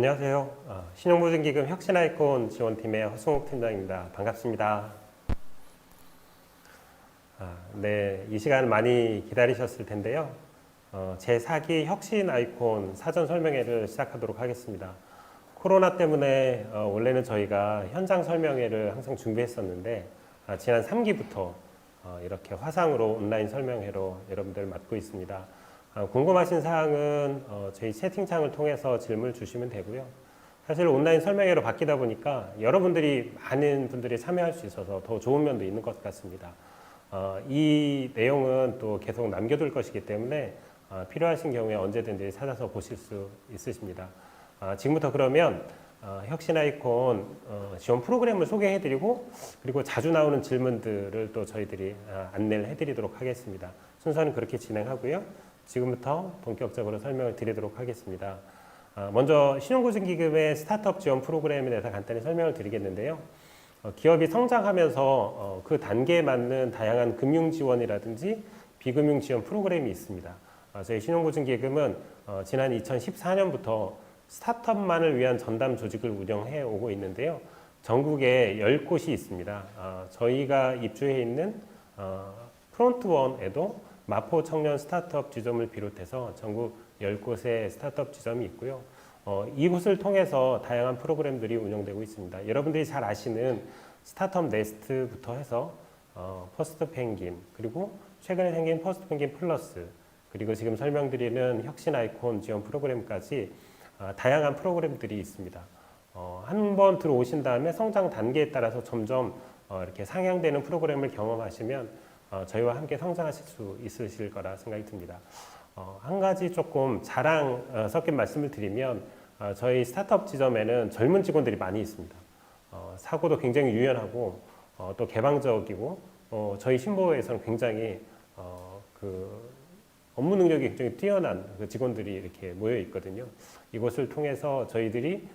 안녕하세요. 신용보증기금 혁신아이콘 지원팀의 허승욱 팀장입니다. 반갑습니다. 네, 이 시간 많이 기다리셨을 텐데요. 제4기 혁신아이콘 사전 설명회를 시작하도록 하겠습니다. 코로나 때문에 원래는 저희가 현장 설명회를 항상 준비했었는데 지난 3기부터 이렇게 화상으로 온라인 설명회로 여러분들 맡고 있습니다. 궁금하신 사항은 저희 채팅창을 통해서 질문을 주시면 되고요. 사실 온라인 설명회로 바뀌다 보니까 여러분들이 많은 분들이 참여할 수 있어서 더 좋은 면도 있는 것 같습니다. 이 내용은 또 계속 남겨둘 것이기 때문에 필요하신 경우에 언제든지 찾아서 보실 수 있으십니다. 지금부터 그러면 혁신아이콘 지원 프로그램을 소개해드리고 그리고 자주 나오는 질문들을 또 저희들이 안내를 해드리도록 하겠습니다. 순서는 그렇게 진행하고요. 지금부터 본격적으로 설명을 드리도록 하겠습니다. 먼저 신용보증기금의 스타트업 지원 프로그램에 대해서 간단히 설명을 드리겠는데요. 기업이 성장하면서 그 단계에 맞는 다양한 금융 지원이라든지 비금융 지원 프로그램이 있습니다. 저희 신용보증기금은 지난 2014년부터 스타트업만을 위한 전담 조직을 운영해 오고 있는데요. 전국에 10곳이 있습니다. 저희가 입주해 있는 프론트원에도 마포 청년 스타트업 지점을 비롯해서 전국 10곳의 스타트업 지점이 있고요. 이곳을 통해서 다양한 프로그램들이 운영되고 있습니다. 여러분들이 잘 아시는 스타트업 네스트부터 해서 퍼스트 펭귄, 그리고 최근에 생긴 퍼스트 펭귄 플러스, 그리고 지금 설명드리는 혁신 아이콘 지원 프로그램까지 다양한 프로그램들이 있습니다. 한 번 들어오신 다음에 성장 단계에 따라서 점점 이렇게 상향되는 프로그램을 경험하시면 저희와 함께 성장하실 수 있으실 거라 생각이 듭니다. 한 가지 조금 자랑 섞인 말씀을 드리면 저희 스타트업 지점에는 젊은 직원들이 많이 있습니다. 사고도 굉장히 유연하고 또 개방적이고 저희 신보에서는 굉장히 그 업무 능력이 굉장히 뛰어난 그 직원들이 이렇게 모여 있거든요. 이곳을 통해서 저희들이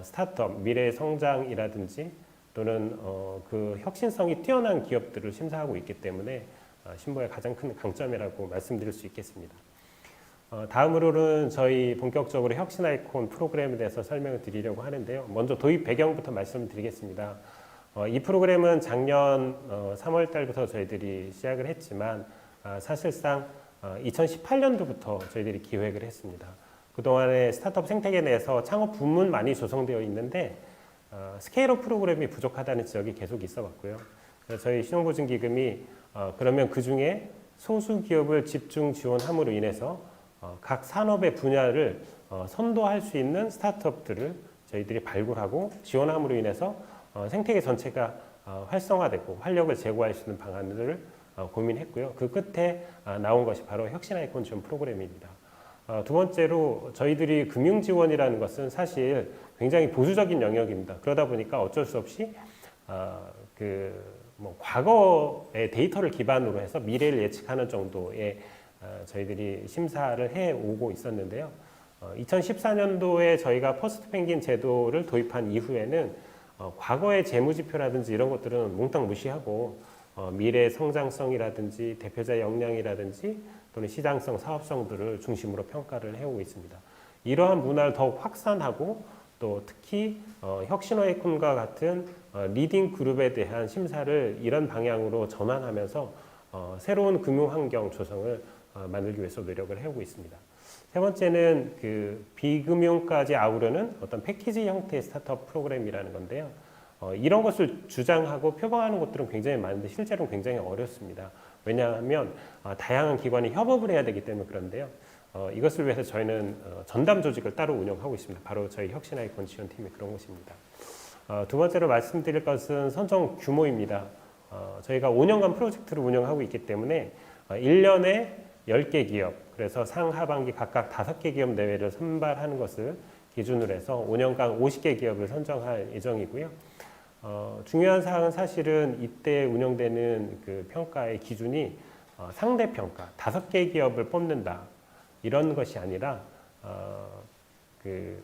스타트업 미래 성장이라든지 또는 그 혁신성이 뛰어난 기업들을 심사하고 있기 때문에 신보의 가장 큰 강점이라고 말씀드릴 수 있겠습니다. 다음으로는 저희 본격적으로 혁신 아이콘 프로그램에 대해서 설명을 드리려고 하는데요. 먼저 도입 배경부터 말씀을 드리겠습니다. 이 프로그램은 작년 3월 달부터 저희들이 시작을 했지만 사실상 2018년도부터 저희들이 기획을 했습니다. 그동안에 스타트업 생태계 내에서 창업 부문 많이 조성되어 있는데 스케일업 프로그램이 부족하다는 지적이 계속 있어 왔고요. 저희 신용보증기금이 그러면 그 중에 소수 기업을 집중 지원함으로 인해서 각 산업의 분야를 선도할 수 있는 스타트업들을 저희들이 발굴하고 지원함으로 인해서 생태계 전체가 활성화되고 활력을 제고할 수 있는 방안들을 고민했고요. 그 끝에 나온 것이 바로 혁신 아이콘 지원 프로그램입니다. 두 번째로 저희들이 금융 지원이라는 것은 사실 굉장히 보수적인 영역입니다. 그러다 보니까 어쩔 수 없이 과거의 데이터를 기반으로 해서 미래를 예측하는 정도의 저희들이 심사를 해 오고 있었는데요. 2014년도에 저희가 퍼스트 펭귄 제도를 도입한 이후에는 과거의 재무지표라든지 이런 것들은 몽땅 무시하고 미래 성장성이라든지 대표자 역량이라든지 또는 시장성, 사업성들을 중심으로 평가를 해오고 있습니다. 이러한 문화를 더욱 확산하고 또 특히 혁신아이콘과 같은 리딩 그룹에 대한 심사를 이런 방향으로 전환하면서 새로운 금융 환경 조성을 만들기 위해서 노력을 해오고 있습니다. 세 번째는 그 비금융까지 아우르는 어떤 패키지 형태의 스타트업 프로그램이라는 건데요. 이런 것을 주장하고 표방하는 것들은 굉장히 많은데 실제로는 굉장히 어렵습니다. 왜냐하면 다양한 기관이 협업을 해야 되기 때문에 그런데요. 이것을 위해서 저희는 전담 조직을 따로 운영하고 있습니다. 바로 저희 혁신 아이콘 지원팀이 그런 곳입니다. 두 번째로 말씀드릴 것은 선정 규모입니다. 저희가 5년간 프로젝트를 운영하고 있기 때문에 1년에 10개 기업, 그래서 상하반기 각각 5개 기업 내외를 선발하는 것을 기준으로 해서 5년간 50개 기업을 선정할 예정이고요. 중요한 사항은 사실은 이때 운영되는 그 평가의 기준이 상대평가, 5개 기업을 뽑는다. 이런 것이 아니라 그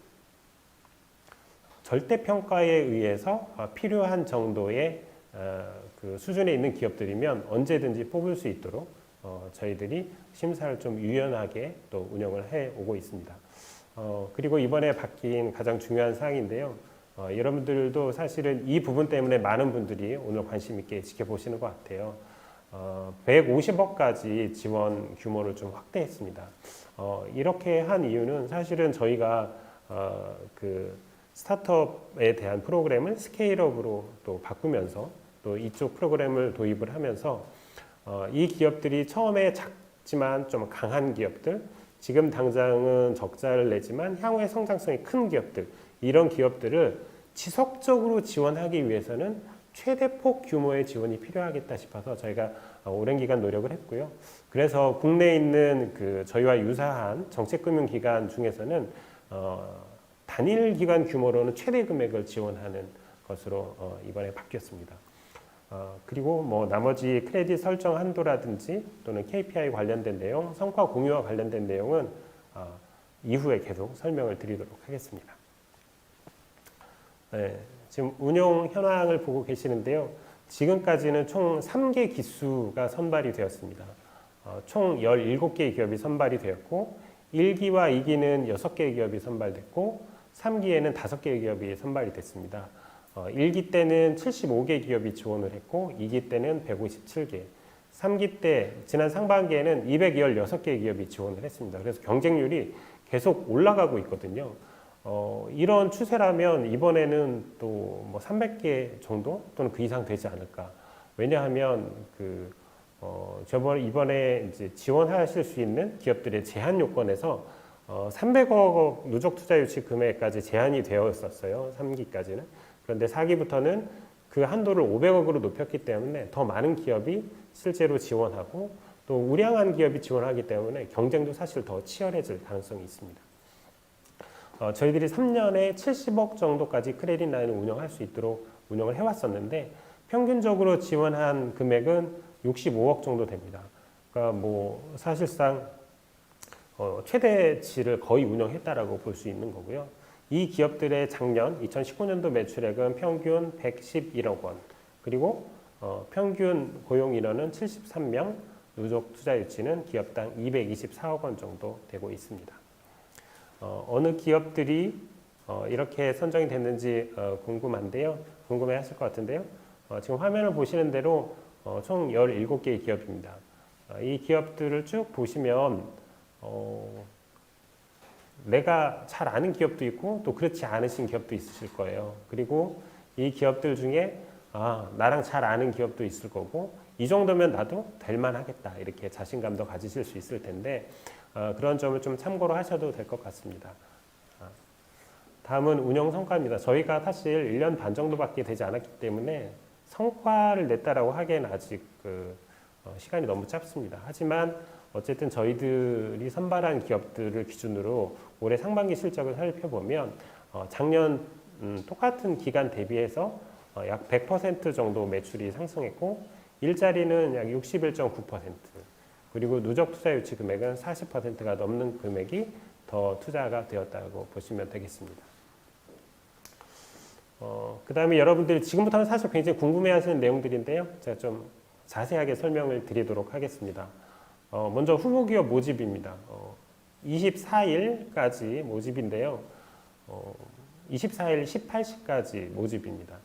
절대평가에 의해서 필요한 정도의 그 수준에 있는 기업들이면 언제든지 뽑을 수 있도록 저희들이 심사를 좀 유연하게 또 운영을 해 오고 있습니다. 그리고 이번에 바뀐 가장 중요한 사항인데요. 여러분들도 사실은 이 부분 때문에 많은 분들이 오늘 관심 있게 지켜보시는 것 같아요. 150억까지 지원 규모를 좀 확대했습니다. 이렇게 한 이유는 사실은 저희가 그 스타트업에 대한 프로그램을 스케일업으로 또 바꾸면서 또 이쪽 프로그램을 도입을 하면서 이 기업들이 처음에 작지만 좀 강한 기업들, 지금 당장은 적자를 내지만 향후에 성장성이 큰 기업들, 이런 기업들을 지속적으로 지원하기 위해서는 최대폭 규모의 지원이 필요하겠다 싶어서 저희가 오랜 기간 노력을 했고요. 그래서 국내에 있는 그 저희와 유사한 정책금융기관 중에서는 단일 기관 규모로는 최대 금액을 지원하는 것으로 이번에 바뀌었습니다. 그리고 뭐 나머지 크레딧 설정 한도라든지 또는 KPI 관련된 내용, 성과 공유와 관련된 내용은 이후에 계속 설명을 드리도록 하겠습니다. 네, 지금 운용 현황을 보고 계시는데요. 지금까지는 총 3개 기수가 선발이 되었습니다. 총 17개의 기업이 선발이 되었고 1기와 2기는 6개의 기업이 선발됐고 3기에는 5개의 기업이 선발이 됐습니다. 1기 때는 75개 기업이 지원을 했고 2기 때는 157개, 3기 때 지난 상반기에는 216개의 기업이 지원을 했습니다. 그래서 경쟁률이 계속 올라가고 있거든요. 이런 추세라면 이번에는 또 뭐 300개 정도 또는 그 이상 되지 않을까. 왜냐하면 이번에 이제 지원하실 수 있는 기업들의 제한 요건에서 300억 누적 투자 유치 금액까지 제한이 되어 있었어요. 3기까지는. 그런데 4기부터는 그 한도를 500억으로 높였기 때문에 더 많은 기업이 실제로 지원하고 또 우량한 기업이 지원하기 때문에 경쟁도 사실 더 치열해질 가능성이 있습니다. 저희들이 3년에 70억 정도까지 크레딧 라인을 운영할 수 있도록 운영을 해왔었는데 평균적으로 지원한 금액은 65억 정도 됩니다. 그러니까 뭐 사실상 최대치를 거의 운영했다라고 볼 수 있는 거고요. 이 기업들의 작년 2019년도 매출액은 평균 111억 원, 그리고 평균 고용 인원은 73명, 누적 투자 유치는 기업당 224억 원 정도 되고 있습니다. 어느 기업들이 이렇게 선정이 됐는지 궁금한데요. 궁금해 하실 것 같은데요. 지금 화면을 보시는 대로 총 17개의 기업입니다. 이 기업들을 쭉 보시면 내가 잘 아는 기업도 있고 또 그렇지 않으신 기업도 있으실 거예요. 그리고 이 기업들 중에 나랑 잘 아는 기업도 있을 거고 이 정도면 나도 될 만하겠다 이렇게 자신감도 가지실 수 있을 텐데 그런 점을 좀 참고로 하셔도 될 것 같습니다. 다음은 운영 성과입니다. 저희가 사실 1년 반 정도밖에 되지 않았기 때문에 성과를 냈다라고 하기에는 아직 시간이 너무 짧습니다. 하지만 어쨌든 저희들이 선발한 기업들을 기준으로 올해 상반기 실적을 살펴보면 작년 똑같은 기간 대비해서 약 100% 정도 매출이 상승했고 일자리는 약 61.9%, 그리고 누적 투자 유치 금액은 40%가 넘는 금액이 더 투자가 되었다고 보시면 되겠습니다. 그 다음에 여러분들이 지금부터는 사실 굉장히 궁금해하시는 내용들인데요. 제가 좀 자세하게 설명을 드리도록 하겠습니다. 먼저 후보 기업 모집입니다. 24일까지 모집인데요. 24일 18시까지 모집입니다.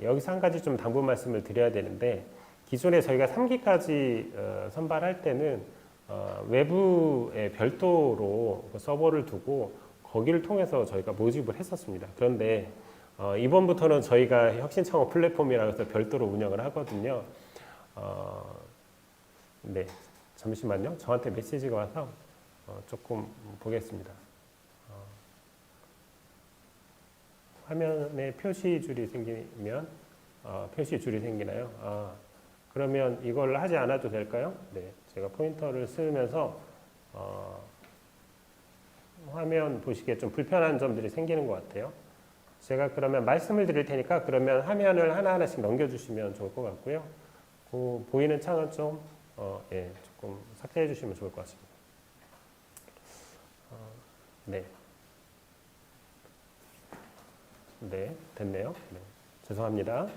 여기서 한 가지 좀 당부 말씀을 드려야 되는데 기존에 저희가 3기까지 선발할 때는 외부에 별도로 서버를 두고 거기를 통해서 저희가 모집을 했었습니다. 그런데 이번부터는 저희가 혁신창업 플랫폼이라고 해서 별도로 운영을 하거든요. 네, 잠시만요. 저한테 메시지가 와서 조금 보겠습니다. 화면에 표시줄이 생기면 표시줄이 생기나요? 그러면 이걸 하지 않아도 될까요? 네, 제가 포인터를 쓰면서 화면 보시기에 좀 불편한 점들이 생기는 것 같아요. 제가 그러면 말씀을 드릴 테니까 그러면 화면을 하나하나씩 넘겨주시면 좋을 것 같고요. 그 보이는 창은 좀 조금 삭제해 주시면 좋을 것 같습니다. 네. 네, 됐네요. 네, 죄송합니다.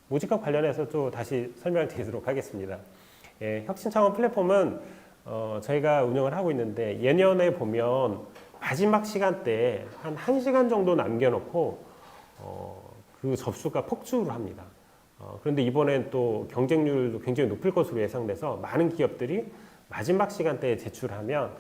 모집과 관련해서 또 다시 설명을 드리도록 하겠습니다. 혁신창업 플랫폼은 저희가 운영을 하고 있는데 예년에 보면 마지막 시간대에 한 1시간 정도 남겨놓고 그 접수가 폭주를 합니다. 그런데 이번엔 또 경쟁률도 굉장히 높을 것으로 예상돼서 많은 기업들이 마지막 시간대에 제출하면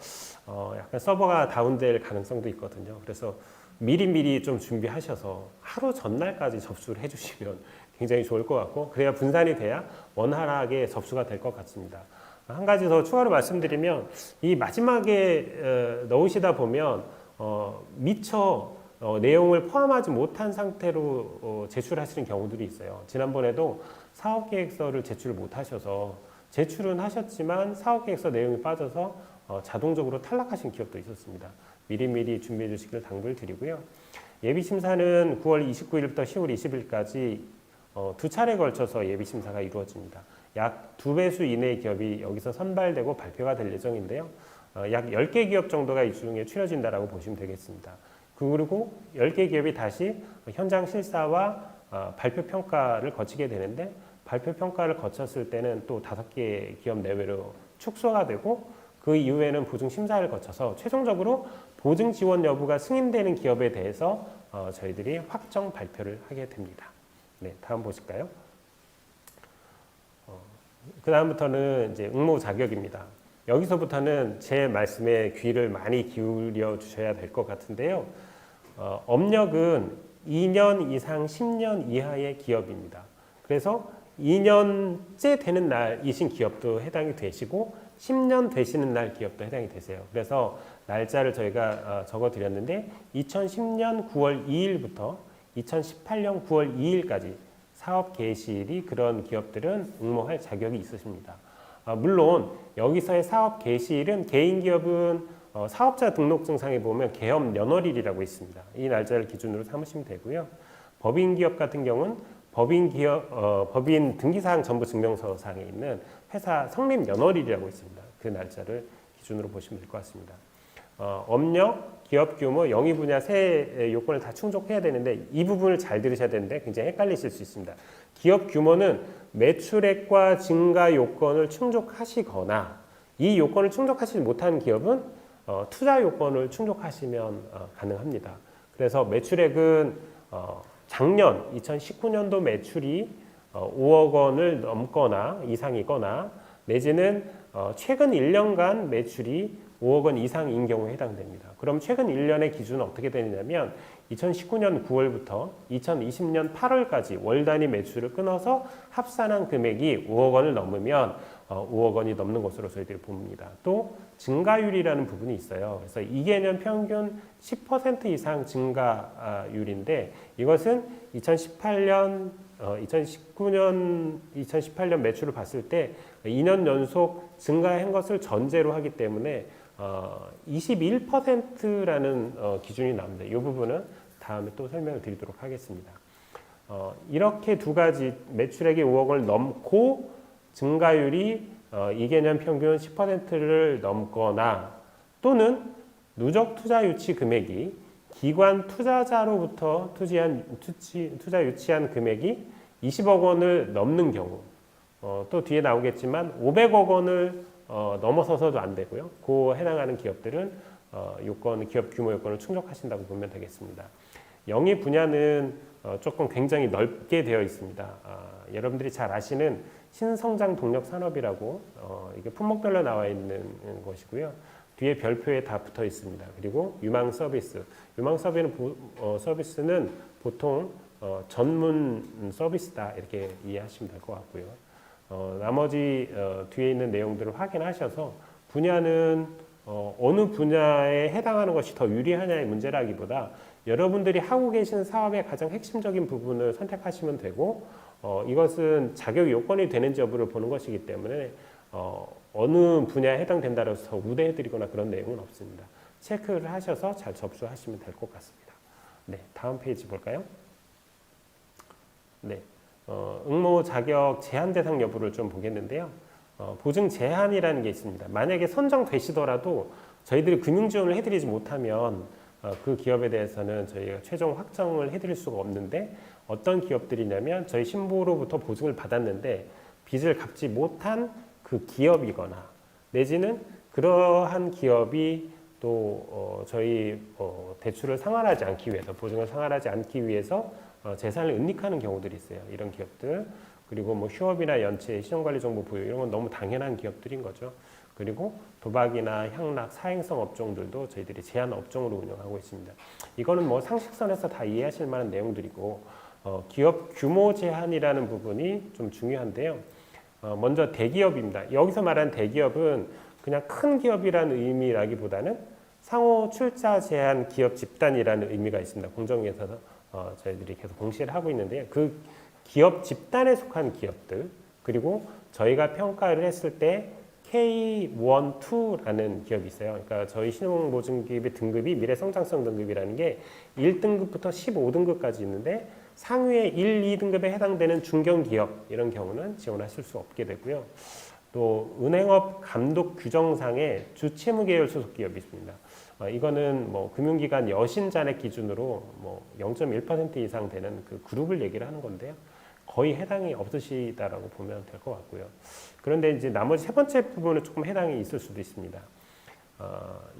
약간 서버가 다운될 가능성도 있거든요. 그래서 미리미리 좀 준비하셔서 하루 전날까지 접수를 해주시면 굉장히 좋을 것 같고, 그래야 분산이 돼야 원활하게 접수가 될 것 같습니다. 한 가지 더 추가로 말씀드리면, 이 마지막에 넣으시다 보면 미처 내용을 포함하지 못한 상태로 제출하시는 경우들이 있어요. 지난번에도 사업계획서를 제출을 못하셔서 제출은 하셨지만 사업계획서 내용이 빠져서 자동적으로 탈락하신 기업도 있었습니다. 미리미리 준비해 주시길 당부를 드리고요. 예비심사는 9월 29일부터 10월 20일까지 두 차례에 걸쳐서 예비심사가 이루어집니다. 약 2배수 이내의 기업이 여기서 선발되고 발표가 될 예정인데요. 약 10개 기업 정도가 이 중에 추려진다라고 보시면 되겠습니다. 그리고 10개 기업이 다시 현장 실사와 발표 평가를 거치게 되는데, 발표 평가를 거쳤을 때는 또 5개 기업 내외로 축소가 되고, 그 이후에는 보증 심사를 거쳐서 최종적으로 보증 지원 여부가 승인되는 기업에 대해서 저희들이 확정 발표를 하게 됩니다. 네, 다음 보실까요? 그 다음부터는 이제 응모 자격입니다. 여기서부터는 제 말씀에 귀를 많이 기울여 주셔야 될 것 같은데요. 업력은 2년 이상 10년 이하의 기업입니다. 그래서 2년째 되는 날이신 기업도 해당이 되시고 10년 되시는 날 기업도 해당이 되세요. 그래서 날짜를 저희가 적어 드렸는데 2010년 9월 2일부터 2018년 9월 2일까지 사업 개시일이 그런 기업들은 응모할 자격이 있으십니다. 물론 여기서의 사업 개시일은 개인 기업은 사업자 등록증상에 보면 개업 연월일이라고 있습니다. 이 날짜를 기준으로 삼으시면 되고요. 법인 기업 같은 경우는 법인 등기사항 전부 증명서상에 있는 회사 성립 연월일이라고 있습니다. 그 날짜를 기준으로 보시면 될 것 같습니다. 업력, 기업 규모, 영위 분야 세 요건을 다 충족해야 되는데, 이 부분을 잘 들으셔야 되는데 굉장히 헷갈리실 수 있습니다. 기업 규모는 매출액과 증가 요건을 충족하시거나, 이 요건을 충족하시지 못하는 기업은 투자 요건을 충족하시면 가능합니다. 그래서 매출액은 작년 2019년도 매출이 5억 원을 넘거나 이상이거나, 내지는 최근 1년간 매출이 5억 원 이상인 경우에 해당됩니다. 그럼 최근 1년의 기준은 어떻게 되느냐면 2019년 9월부터 2020년 8월까지 월 단위 매출을 끊어서 합산한 금액이 5억 원을 넘으면 5억 원이 넘는 것으로 저희들이 봅니다. 또 증가율이라는 부분이 있어요. 그래서 2개년 평균 10% 이상 증가율인데, 이것은 2019년, 2018년 매출을 봤을 때 2년 연속 증가한 것을 전제로 하기 때문에 21%라는 기준이 나옵니다. 이 부분은 다음에 또 설명을 드리도록 하겠습니다. 이렇게 두 가지, 매출액이 5억 원을 넘고 증가율이 2개년 평균 10%를 넘거나, 또는 누적 투자 유치 금액이 기관 투자자로부터 투자 유치한 금액이 20억 원을 넘는 경우, 또 뒤에 나오겠지만 500억 원을 넘어서서도 안 되고요. 그 해당하는 기업들은 기업 규모 요건을 충족하신다고 보면 되겠습니다. 영위 분야는 조금 굉장히 넓게 되어 있습니다. 여러분들이 잘 아시는 신성장 동력 산업이라고 이게 품목별로 나와 있는 것이고요. 뒤에 별표에 다 붙어 있습니다. 그리고 유망 서비스. 서비스는 보통 전문 서비스다, 이렇게 이해하시면 될 것 같고요. 나머지 뒤에 있는 내용들을 확인하셔서 분야는 어느 분야에 해당하는 것이 더 유리하냐의 문제라기보다 여러분들이 하고 계신 사업의 가장 핵심적인 부분을 선택하시면 되고, 이것은 자격 요건이 되는지 여부를 보는 것이기 때문에 어느 분야에 해당된다고 해서 우대해드리거나 그런 내용은 없습니다. 체크를 하셔서 잘 접수하시면 될 것 같습니다. 네, 다음 페이지 볼까요? 네, 응모 자격 제한 대상 여부를 좀 보겠는데요. 보증 제한이라는 게 있습니다. 만약에 선정되시더라도 저희들이 금융 지원을 해드리지 못하면 그 기업에 대해서는 저희가 최종 확정을 해드릴 수가 없는데, 어떤 기업들이냐면 저희 신보로부터 보증을 받았는데 빚을 갚지 못한 그 기업이거나, 내지는 그러한 기업이 또 저희 대출을 상환하지 않기 위해서, 보증을 상환하지 않기 위해서 재산을 은닉하는 경우들이 있어요. 이런 기업들. 그리고 뭐 휴업이나 연체, 신용관리 정보 보유 이런 건 너무 당연한 기업들인 거죠. 그리고 도박이나 향락, 사행성 업종들도 저희들이 제한 업종으로 운영하고 있습니다. 이거는 뭐 상식선에서 다 이해하실 만한 내용들이고 기업 규모 제한이라는 부분이 좀 중요한데요. 먼저 대기업입니다. 여기서 말하는 대기업은 그냥 큰 기업이라는 의미라기보다는 상호 출자 제한 기업 집단이라는 의미가 있습니다. 공정위에서 저희들이 계속 공시를 하고 있는데요. 그 기업 집단에 속한 기업들, 그리고 저희가 평가를 했을 때 K1, 2라는 기업이 있어요. 그러니까 저희 신용보증기업의 등급이 미래성장성 등급이라는 게 1등급부터 15등급까지 있는데 상위의 1, 2등급에 해당되는 중견기업 이런 경우는 지원하실 수 없게 되고요. 또 은행업 감독 규정상의 주채무계열 소속 기업이 있습니다. 이거는 뭐 금융기관 여신잔액 기준으로 뭐 0.1% 이상 되는 그 그룹을 얘기를 하는 건데요. 거의 해당이 없으시다라고 보면 될 것 같고요. 그런데 이제 나머지 세 번째 부분은 조금 해당이 있을 수도 있습니다.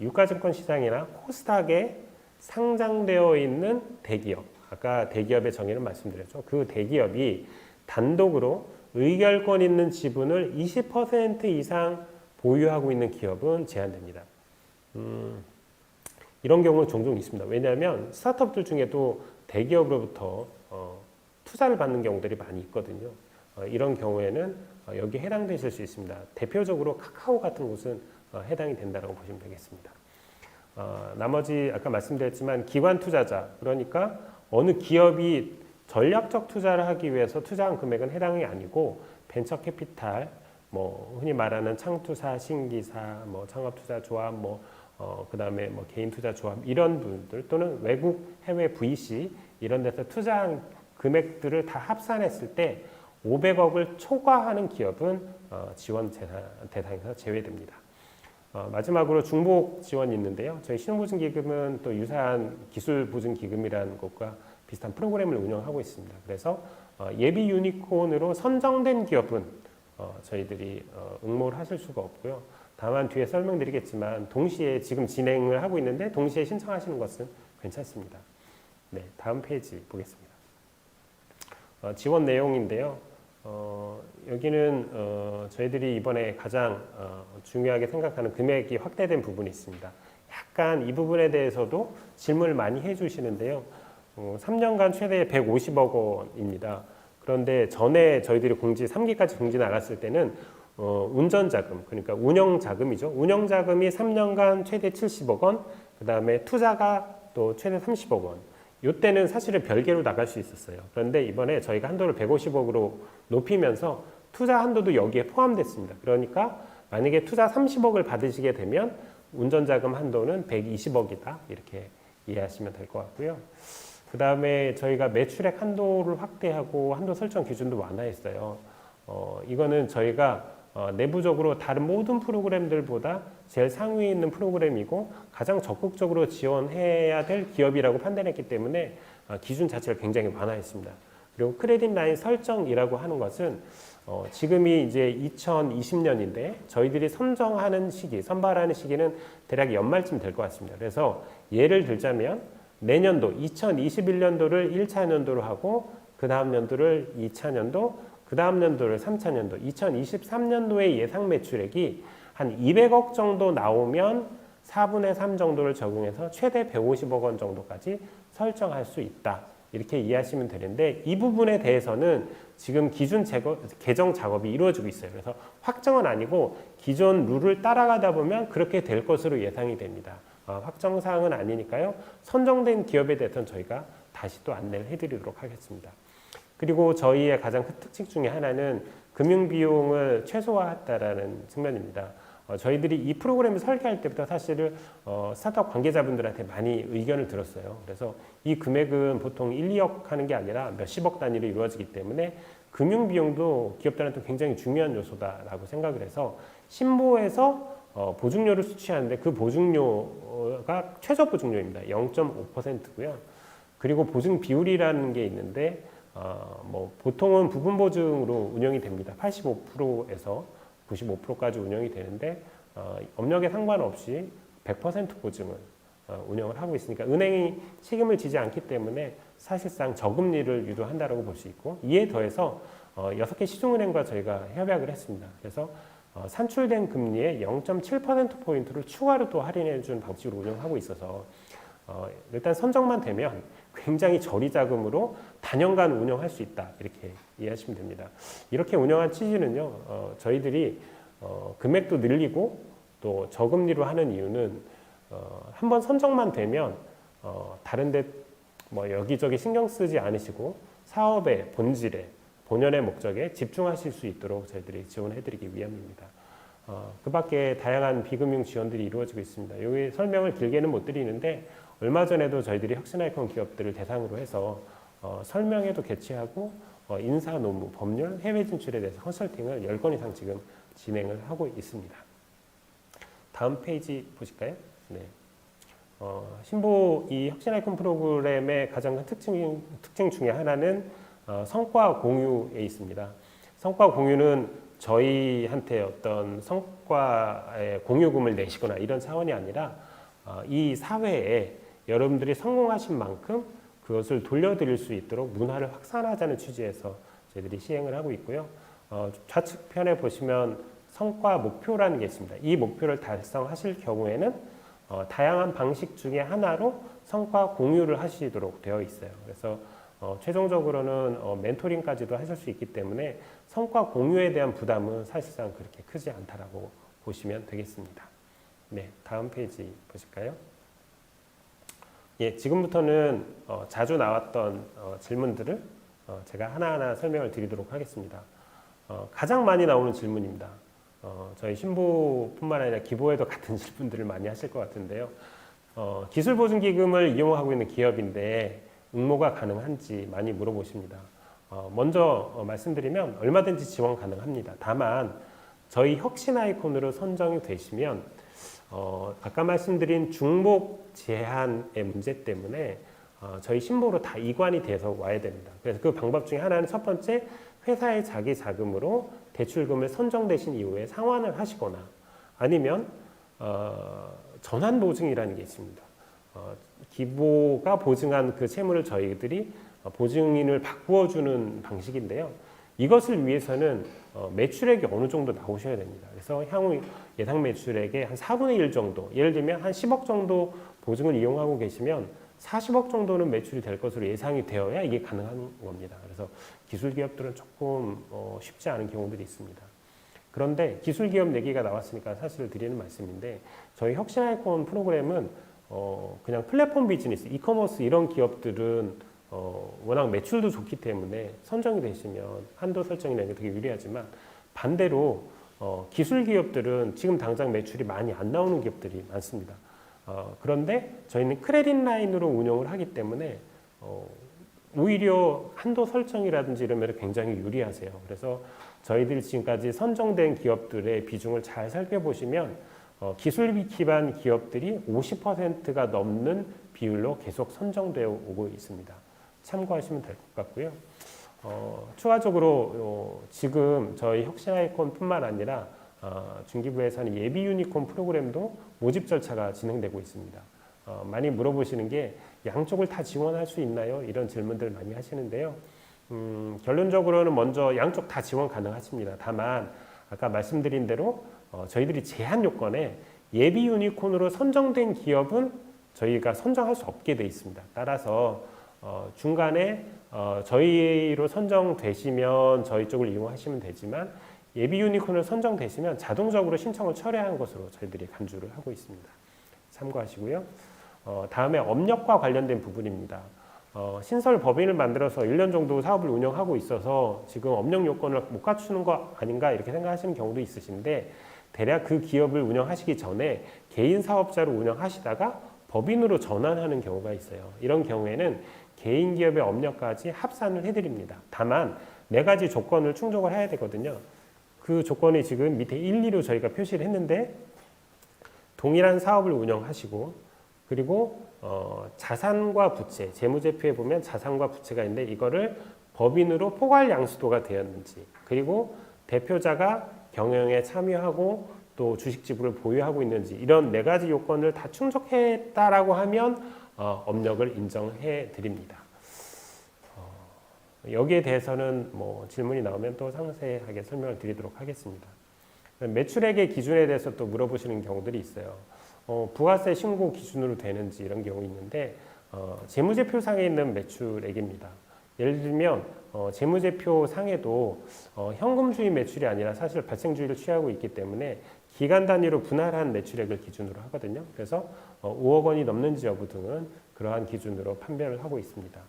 유가증권 시장이나 코스닥에 상장되어 있는 대기업, 아까 대기업의 정의를 말씀드렸죠. 그 대기업이 단독으로 의결권 있는 지분을 20% 이상 보유하고 있는 기업은 제한됩니다. 이런 경우는 종종 있습니다. 왜냐하면 스타트업들 중에도 대기업으로부터 투자를 받는 경우들이 많이 있거든요. 이런 경우에는 여기에 해당되실 수 있습니다. 대표적으로 카카오 같은 곳은 해당이 된다고 보시면 되겠습니다. 나머지 아까 말씀드렸지만 기관 투자자, 그러니까 어느 기업이 전략적 투자를 하기 위해서 투자한 금액은 해당이 아니고 벤처 캐피탈, 뭐 흔히 말하는 창투사, 신기사, 뭐 창업투자조합, 그다음에 뭐 개인 투자조합 이런 분들 또는 외국 해외 VC 이런 데서 투자한 금액들을 다 합산했을 때 500억을 초과하는 기업은 지원 대상에서 제외됩니다. 마지막으로 중복 지원이 있는데요. 저희 신용보증기금은 또 유사한 기술보증기금이라는 것과 비슷한 프로그램을 운영하고 있습니다. 그래서 예비 유니콘으로 선정된 기업은 저희들이 응모를 하실 수가 없고요. 다만 뒤에 설명드리겠지만 동시에 지금 진행을 하고 있는데 동시에 신청하시는 것은 괜찮습니다. 네, 다음 페이지 보겠습니다. 지원 내용인데요. 여기는 저희들이 이번에 가장 중요하게 생각하는 금액이 확대된 부분이 있습니다. 약간 이 부분에 대해서도 질문을 많이 해주시는데요. 3년간 최대 150억 원입니다. 그런데 전에 저희들이 3기까지 공지 나갔을 때는 운전자금, 그러니까 운영자금이죠. 운영자금이 3년간 최대 70억 원, 그 다음에 투자가 또 최대 30억 원. 이때는 사실은 별개로 나갈 수 있었어요. 그런데 이번에 저희가 한도를 150억으로 높이면서 투자 한도도 여기에 포함됐습니다. 그러니까 만약에 투자 30억을 받으시게 되면 운전자금 한도는 120억이다. 이렇게 이해하시면 될 것 같고요. 그 다음에 저희가 매출액 한도를 확대하고 한도 설정 기준도 완화했어요. 이거는 저희가 내부적으로 다른 모든 프로그램들보다 제일 상위에 있는 프로그램이고 가장 적극적으로 지원해야 될 기업이라고 판단했기 때문에 기준 자체를 굉장히 완화했습니다. 그리고 크레딧 라인 설정이라고 하는 것은 지금이 이제 2020년인데 저희들이 선정하는 시기, 선발하는 시기는 대략 연말쯤 될 것 같습니다. 그래서 예를 들자면 내년도 2021년도를 1차 연도로 하고 그 다음 연도를 2차 연도, 그 다음 연도를 3차 연도, 2023년도의 예상 매출액이 한 200억 정도 나오면 4분의 3 정도를 적용해서 최대 150억 원 정도까지 설정할 수 있다. 이렇게 이해하시면 되는데 이 부분에 대해서는 지금 기준 개정 작업이 이루어지고 있어요. 그래서 확정은 아니고 기존 룰을 따라가다 보면 그렇게 될 것으로 예상이 됩니다. 확정사항은 아니니까요. 선정된 기업에 대해서는 저희가 다시 또 안내를 해드리도록 하겠습니다. 그리고 저희의 가장 큰 특징 중에 하나는 금융비용을 최소화했다라는 측면입니다. 저희들이 이 프로그램을 설계할 때부터 사실은 스타트업 관계자분들한테 많이 의견을 들었어요. 그래서 이 금액은 보통 1, 2억 하는 게 아니라 몇십억 단위로 이루어지기 때문에 금융비용도 기업들한테 굉장히 중요한 요소다라고 생각을 해서 신보에서 보증료를 수취하는데 그 보증료가 최저 보증료입니다. 0.5%고요. 그리고 보증 비율이라는 게 있는데 보통은 부분 보증으로 운영이 됩니다. 85%에서 95%까지 운영이 되는데 업력에 상관없이 100% 보증을 운영을 하고 있으니까 은행이 책임을 지지 않기 때문에 사실상 저금리를 유도한다고 볼 수 있고, 이에 더해서 6개 시중은행과 저희가 협약을 했습니다. 그래서 산출된 금리의 0.7%포인트를 추가로 또 할인해 준 방식으로 운영하고 있어서 일단 선정만 되면 굉장히 저리자금으로 단연간 운영할 수 있다, 이렇게 이해하시면 됩니다. 이렇게 운영한 취지는요, 저희들이 금액도 늘리고 또 저금리로 하는 이유는 한번 선정만 되면 다른데 뭐 여기저기 신경 쓰지 않으시고 사업의 본질에, 본연의 목적에 집중하실 수 있도록 저희들이 지원해드리기 위함입니다. 그 밖에 다양한 비금융 지원들이 이루어지고 있습니다. 여기 설명을 길게는 못 드리는데, 얼마 전에도 저희들이 혁신아이콘 기업들을 대상으로 해서 설명회도 개최하고 인사, 노무, 법률, 해외 진출에 대해서 컨설팅을 10건 이상 지금 진행을 하고 있습니다. 다음 페이지 보실까요? 네. 신보 이 혁신아이콘 프로그램의 가장 큰 특징 중에 하나는 성과 공유에 있습니다. 성과 공유는 저희한테 어떤 성과의 공유금을 내시거나 이런 차원이 아니라 이 사회에 여러분들이 성공하신 만큼 그것을 돌려드릴 수 있도록 문화를 확산하자는 취지에서 저희들이 시행을 하고 있고요. 좌측편에 보시면 성과 목표라는 게 있습니다. 이 목표를 달성하실 경우에는 다양한 방식 중에 하나로 성과 공유를 하시도록 되어 있어요. 그래서 최종적으로는 멘토링까지도 하실 수 있기 때문에 성과 공유에 대한 부담은 사실상 그렇게 크지 않다라고 보시면 되겠습니다. 네, 다음 페이지 보실까요? 예, 지금부터는 자주 나왔던 질문들을 제가 하나하나 설명을 드리도록 하겠습니다. 가장 많이 나오는 질문입니다. 저희 신보뿐만 아니라 기보에도 같은 질문들을 많이 하실 것 같은데요. 기술보증기금을 이용하고 있는 기업인데 응모가 가능한지 많이 물어보십니다. 먼저 말씀드리면 얼마든지 지원 가능합니다. 다만 저희 혁신아이콘으로 선정이 되시면 아까 말씀드린 중복 제한의 문제 때문에 저희 신보로 다 이관이 돼서 와야 됩니다. 그래서 그 방법 중에 하나는 첫 번째, 회사의 자기 자금으로 대출금을 선정되신 이후에 상환을 하시거나 아니면 전환 보증이라는 게 있습니다. 기보가 보증한 그 채무를 저희들이 보증인을 바꾸어주는 방식인데요. 이것을 위해서는 매출액이 어느 정도 나오셔야 됩니다. 그래서 향후 예상 매출액의 한 4분의 1 정도, 예를 들면 한 10억 정도 보증을 이용하고 계시면 40억 정도는 매출이 될 것으로 예상이 되어야 이게 가능한 겁니다. 그래서 기술기업들은 조금 쉽지 않은 경우들이 있습니다. 그런데 기술기업 내기가 나왔으니까 사실 드리는 말씀인데, 저희 혁신아이콘 프로그램은 그냥 플랫폼 비즈니스, 이커머스 이런 기업들은 워낙 매출도 좋기 때문에 선정이 되시면 한도 설정이나 이게 되게 유리하지만, 반대로 기술 기업들은 지금 당장 매출이 많이 안 나오는 기업들이 많습니다. 그런데 저희는 크레딧 라인으로 운영을 하기 때문에 오히려 한도 설정이라든지 이런 면에 굉장히 유리하세요. 그래서 저희들이 지금까지 선정된 기업들의 비중을 잘 살펴보시면 기술 기반 기업들이 50%가 넘는 비율로 계속 선정되어 오고 있습니다. 참고하시면 될 것 같고요. 추가적으로 지금 저희 혁신아이콘뿐만 아니라 중기부에서는 예비 유니콘 프로그램도 모집 절차가 진행되고 있습니다. 많이 물어보시는 게 양쪽을 다 지원할 수 있나요? 이런 질문들 많이 하시는데요. 결론적으로는 먼저 양쪽 다 지원 가능하십니다. 다만 아까 말씀드린 대로 저희들이 제한 요건에 예비 유니콘으로 선정된 기업은 저희가 선정할 수 없게 돼 있습니다. 따라서 중간에 저희로 선정되시면 저희 쪽을 이용하시면 되지만, 예비 유니콘을 선정되시면 자동적으로 신청을 철회한 것으로 저희들이 간주를 하고 있습니다. 참고하시고요. 다음에 업력과 관련된 부분입니다. 신설 법인을 만들어서 1년 정도 사업을 운영하고 있어서 지금 업력 요건을 못 갖추는 거 아닌가 이렇게 생각하시는 경우도 있으신데, 대략 그 기업을 운영하시기 전에 개인 사업자로 운영하시다가 법인으로 전환하는 경우가 있어요. 이런 경우에는 개인 기업의 업력까지 합산을 해드립니다. 다만 4가지 조건을 충족을 해야 되거든요. 그 조건이 지금 밑에 1, 2로 저희가 표시를 했는데, 동일한 사업을 운영하시고, 그리고 자산과 부채, 재무제표에 보면 자산과 부채가 있는데 이거를 법인으로 포괄 양수도가 되었는지, 그리고 대표자가 경영에 참여하고 또 주식 지분을 보유하고 있는지 이런 네 가지 요건을 다 충족했다라고 하면 업력을 인정해 드립니다. 여기에 대해서는 뭐 질문이 나오면 또 상세하게 설명을 드리도록 하겠습니다. 매출액의 기준에 대해서 또 물어보시는 경우들이 있어요. 부가세 신고 기준으로 되는지 이런 경우 있는데 재무제표 상에 있는 매출액입니다. 예를 들면 재무제표 상에도 현금주의 매출이 아니라 사실 발생주의를 취하고 있기 때문에 기간 단위로 분할한 매출액을 기준으로 하거든요. 그래서 5억 원이 넘는지 여부 등은 그러한 기준으로 판별을 하고 있습니다.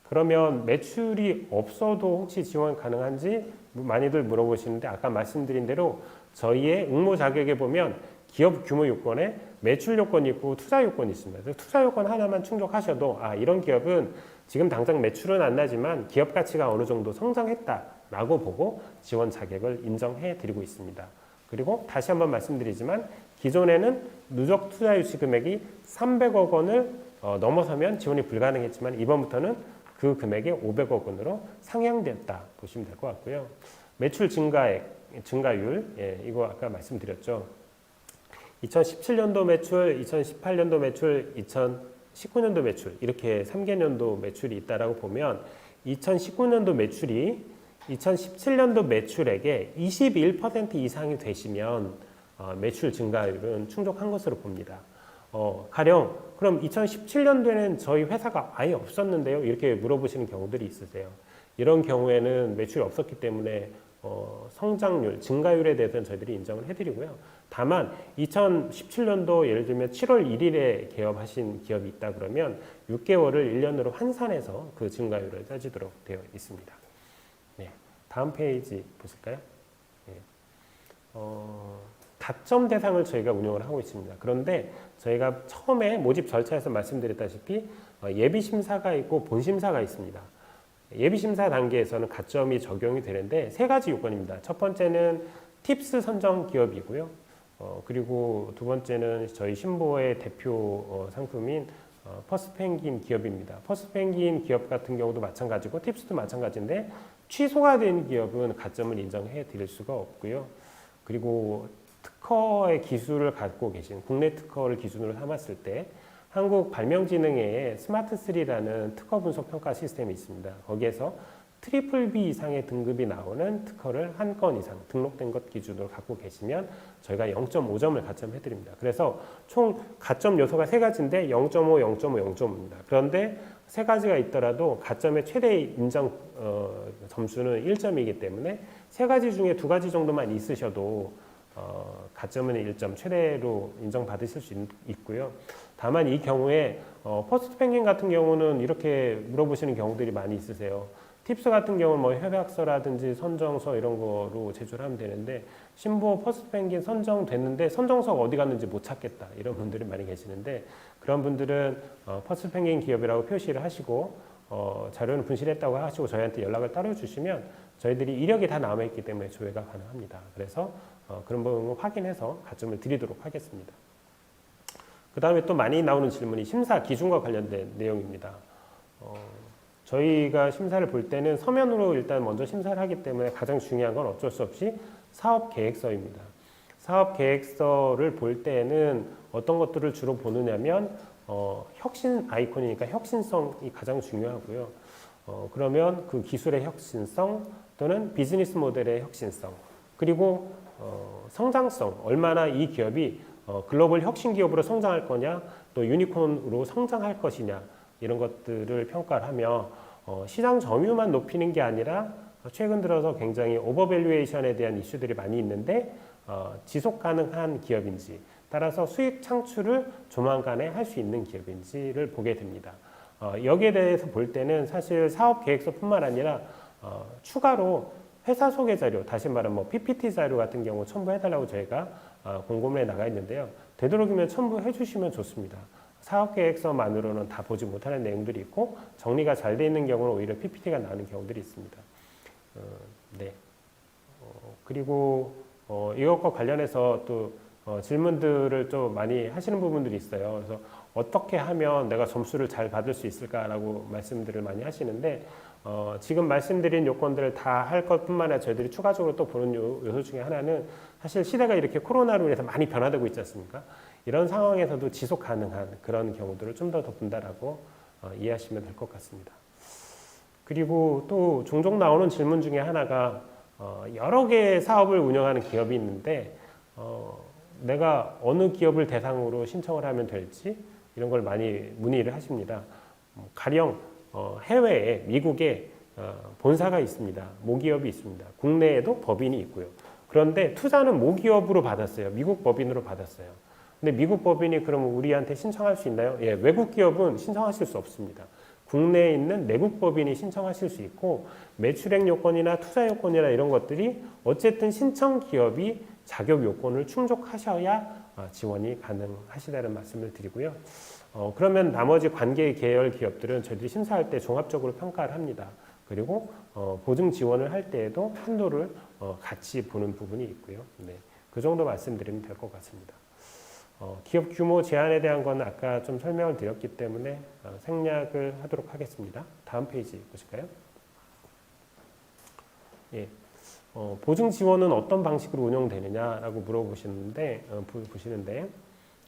그러면 매출이 없어도 혹시 지원 가능한지 많이들 물어보시는데 아까 말씀드린 대로 저희의 응모 자격에 보면 기업 규모 요건에 매출 요건이 있고 투자 요건이 있습니다. 그래서 투자 요건 하나만 충족하셔도 이런 기업은 지금 당장 매출은 안 나지만 기업 가치가 어느 정도 성장했다라고 보고 지원 자격을 인정해 드리고 있습니다. 그리고 다시 한번 말씀드리지만 기존에는 누적 투자 유치 금액이 300억 원을 넘어서면 지원이 불가능했지만 이번부터는 그 금액이 500억 원으로 상향됐다 보시면 될 것 같고요. 매출 증가율, 이거 아까 말씀드렸죠. 2017년도 매출, 2018년도 매출, 2019년도 매출 이렇게 3개년도 매출이 있다라고 보면 2019년도 매출이 2017년도 매출액의 21% 이상이 되시면 매출 증가율은 충족한 것으로 봅니다. 가령 그럼 2017년도에는 저희 회사가 아예 없었는데요 이렇게 물어보시는 경우들이 있으세요. 이런 경우에는 매출이 없었기 때문에 성장률, 증가율에 대해서는 저희들이 인정을 해드리고요. 다만 2017년도 예를 들면 7월 1일에 개업하신 기업이 있다 그러면 6개월을 1년으로 환산해서 그 증가율을 따지도록 되어 있습니다. 네, 다음 페이지 보실까요? 네. 가점 대상을 저희가 운영을 하고 있습니다. 그런데 저희가 처음에 모집 절차에서 말씀드렸다시피 예비심사가 있고 본심사가 있습니다. 예비심사 단계에서는 가점이 적용이 되는데 세 가지 요건입니다. 첫 번째는 팁스 선정 기업이고요. 그리고 두 번째는 저희 신보의 대표 상품인 퍼스펭귄 기업입니다. 퍼스펭귄 기업 같은 경우도 마찬가지고 팁스도 마찬가지인데 취소가 된 기업은 가점을 인정해 드릴 수가 없고요. 그리고 특허의 기술을 갖고 계신 국내 특허를 기준으로 삼았을 때 한국발명진흥회의 스마트3라는 특허 분석 평가 시스템이 있습니다. 거기에서 트리플 B 이상의 등급이 나오는 특허를 한 건 이상 등록된 것 기준으로 갖고 계시면 저희가 0.5점을 가점해 드립니다. 그래서 총 가점 요소가 세 가지인데 0.5, 0.5, 0.5입니다. 그런데 세 가지가 있더라도 가점의 최대 인정 점수는 1점이기 때문에 세 가지 중에 두 가지 정도만 있으셔도 가점은 1점 최대로 인정받으실 수 있고요. 다만 이 경우에 퍼스트펭귄 같은 경우는 이렇게 물어보시는 경우들이 많이 있으세요. 팁스 같은 경우는 뭐 협약서라든지 선정서 이런 거로 제출을 하면 되는데 신보 퍼스트펭귄 선정됐는데 선정서가 어디 갔는지 못 찾겠다 이런 분들이 많이 계시는데 그런 분들은 퍼스트펭귄 기업이라고 표시를 하시고 자료는 분실했다고 하시고 저희한테 연락을 따로 주시면 저희들이 이력이 다 남아있기 때문에 조회가 가능합니다. 그래서 그런 부분을 확인해서 가점을 드리도록 하겠습니다. 그 다음에 또 많이 나오는 질문이 심사 기준과 관련된 내용입니다. 저희가 심사를 볼 때는 서면으로 일단 먼저 심사를 하기 때문에 가장 중요한 건 어쩔 수 없이 사업계획서입니다. 사업계획서를 볼 때는 어떤 것들을 주로 보느냐면 혁신 아이콘이니까 혁신성이 가장 중요하고요. 그러면 그 기술의 혁신성 또는 비즈니스 모델의 혁신성 그리고 성장성 얼마나 이 기업이 글로벌 혁신 기업으로 성장할 거냐 또 유니콘으로 성장할 것이냐 이런 것들을 평가를 하며 시장 점유율만 높이는 게 아니라 최근 들어서 굉장히 오버밸류에이션에 대한 이슈들이 많이 있는데 지속 가능한 기업인지 따라서 수익 창출을 조만간에 할 수 있는 기업인지를 보게 됩니다. 여기에 대해서 볼 때는 사실 사업 계획서뿐만 아니라 추가로 회사 소개 자료, 다시 말하면 뭐 PPT 자료 같은 경우 첨부해달라고 저희가 공고문에 나가 있는데요. 되도록이면 첨부해 주시면 좋습니다. 사업계획서만으로는 다 보지 못하는 내용들이 있고 정리가 잘 돼 있는 경우는 오히려 PPT가 나오는 경우들이 있습니다. 네. 그리고 이것과 관련해서 또 질문들을 좀 많이 하시는 부분들이 있어요. 그래서 어떻게 하면 내가 점수를 잘 받을 수 있을까라고 말씀들을 많이 하시는데 지금 말씀드린 요건들을 다 할 것뿐만 아니라 저희들이 추가적으로 또 보는 요소 중에 하나는 사실 시대가 이렇게 코로나로 인해서 많이 변화되고 있지 않습니까? 이런 상황에서도 지속 가능한 그런 경우들을 좀 더 본다라고 이해하시면 될 것 같습니다. 그리고 또 종종 나오는 질문 중에 하나가 여러 개의 사업을 운영하는 기업이 있는데 내가 어느 기업을 대상으로 신청을 하면 될지 이런 걸 많이 문의를 하십니다. 가령 해외에 미국에 본사가 있습니다. 모기업이 있습니다. 국내에도 법인이 있고요. 그런데 투자는 모기업으로 받았어요. 미국 법인으로 받았어요. 근데 미국 법인이 그럼 우리한테 신청할 수 있나요? 예, 외국 기업은 신청하실 수 없습니다. 국내에 있는 내국 법인이 신청하실 수 있고 매출액 요건이나 투자 요건이나 이런 것들이 어쨌든 신청 기업이 자격 요건을 충족하셔야 지원이 가능하시다는 말씀을 드리고요. 그러면 나머지 관계 계열 기업들은 저희들이 심사할 때 종합적으로 평가를 합니다. 그리고 보증 지원을 할 때에도 한도를 같이 보는 부분이 있고요. 네, 그 정도 말씀드리면 될 것 같습니다. 기업 규모 제한에 대한 건 아까 좀 설명을 드렸기 때문에 생략을 하도록 하겠습니다. 다음 페이지 보실까요? 예, 보증 지원은 어떤 방식으로 운영되느냐라고 물어보시는데 보시는데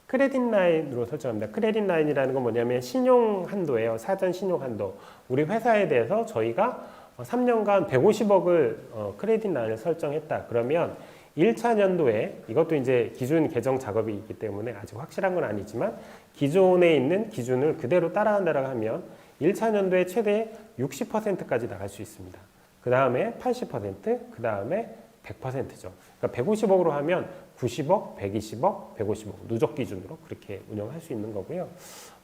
크레딧 라인으로 설정합니다. 크레딧 라인이라는 건 뭐냐면 신용 한도예요. 사전 신용 한도. 우리 회사에 대해서 저희가 3년간 150억을 크레딧 라인을 설정했다. 그러면 1차 년도에 이것도 이제 기준 개정 작업이 있기 때문에 아직 확실한 건 아니지만 기존에 있는 기준을 그대로 따라한다고 하면 1차 년도에 최대 60%까지 나갈 수 있습니다. 그 다음에 80%, 그 다음에 100%죠. 그러니까 150억으로 하면 90억, 120억, 150억 누적 기준으로 그렇게 운영할 수 있는 거고요.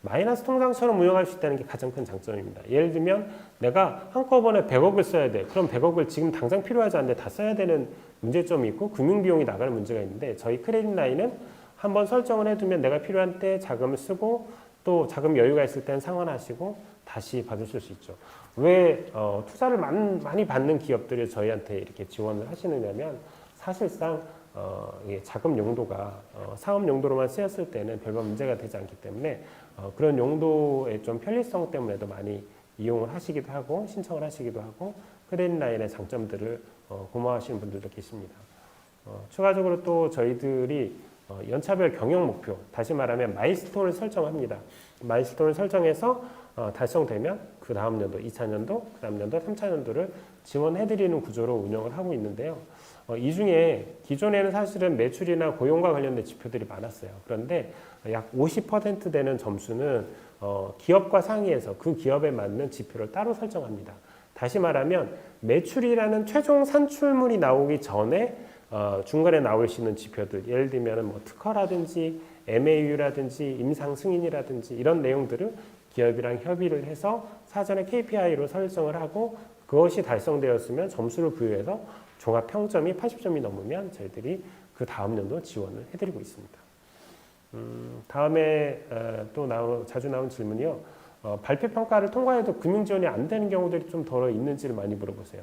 마이너스 통장처럼 운영할 수 있다는 게 가장 큰 장점입니다. 예를 들면 내가 한꺼번에 100억을 써야 돼. 그럼 100억을 지금 당장 필요하지 않은데 다 써야 되는 문제점이 있고 금융비용이 나갈 문제가 있는데 저희 크레딧 라인은 한번 설정을 해두면 내가 필요한 때 자금을 쓰고 또 자금 여유가 있을 때는 상환하시고 다시 받으실 수 있죠. 왜 투자를 많이 받는 기업들이 저희한테 이렇게 지원을 하시느냐면 사실상 자금 용도가 사업 용도로만 쓰였을 때는 별반 문제가 되지 않기 때문에 그런 용도의 좀 편리성 때문에도 많이 이용을 하시기도 하고 신청을 하시기도 하고 크레딧 라인의 장점들을 고마워하시는 분들도 계십니다. 추가적으로 또 저희들이 연차별 경영 목표, 다시 말하면 마일스톤을 설정합니다. 마일스톤을 설정해서 달성되면 그 다음 연도, 2차년도, 그 다음 연도, 3차년도를 지원해드리는 구조로 운영을 하고 있는데요. 이 중에 기존에는 사실은 매출이나 고용과 관련된 지표들이 많았어요. 그런데 약 50% 되는 점수는 기업과 상의해서 그 기업에 맞는 지표를 따로 설정합니다. 다시 말하면 매출이라는 최종 산출물이 나오기 전에 중간에 나올 수 있는 지표들, 예를 들면 뭐 특허라든지 MAU라든지 임상 승인이라든지 이런 내용들을 기업이랑 협의를 해서 사전에 KPI로 설정을 하고 그것이 달성되었으면 점수를 부여해서 종합 평점이 80점이 넘으면 저희들이 그 다음 연도 지원을 해드리고 있습니다. 다음에 또 자주 나오는 질문이요. 발표 평가를 통과해도 금융 지원이 안 되는 경우들이 좀 더 있는지를 많이 물어보세요.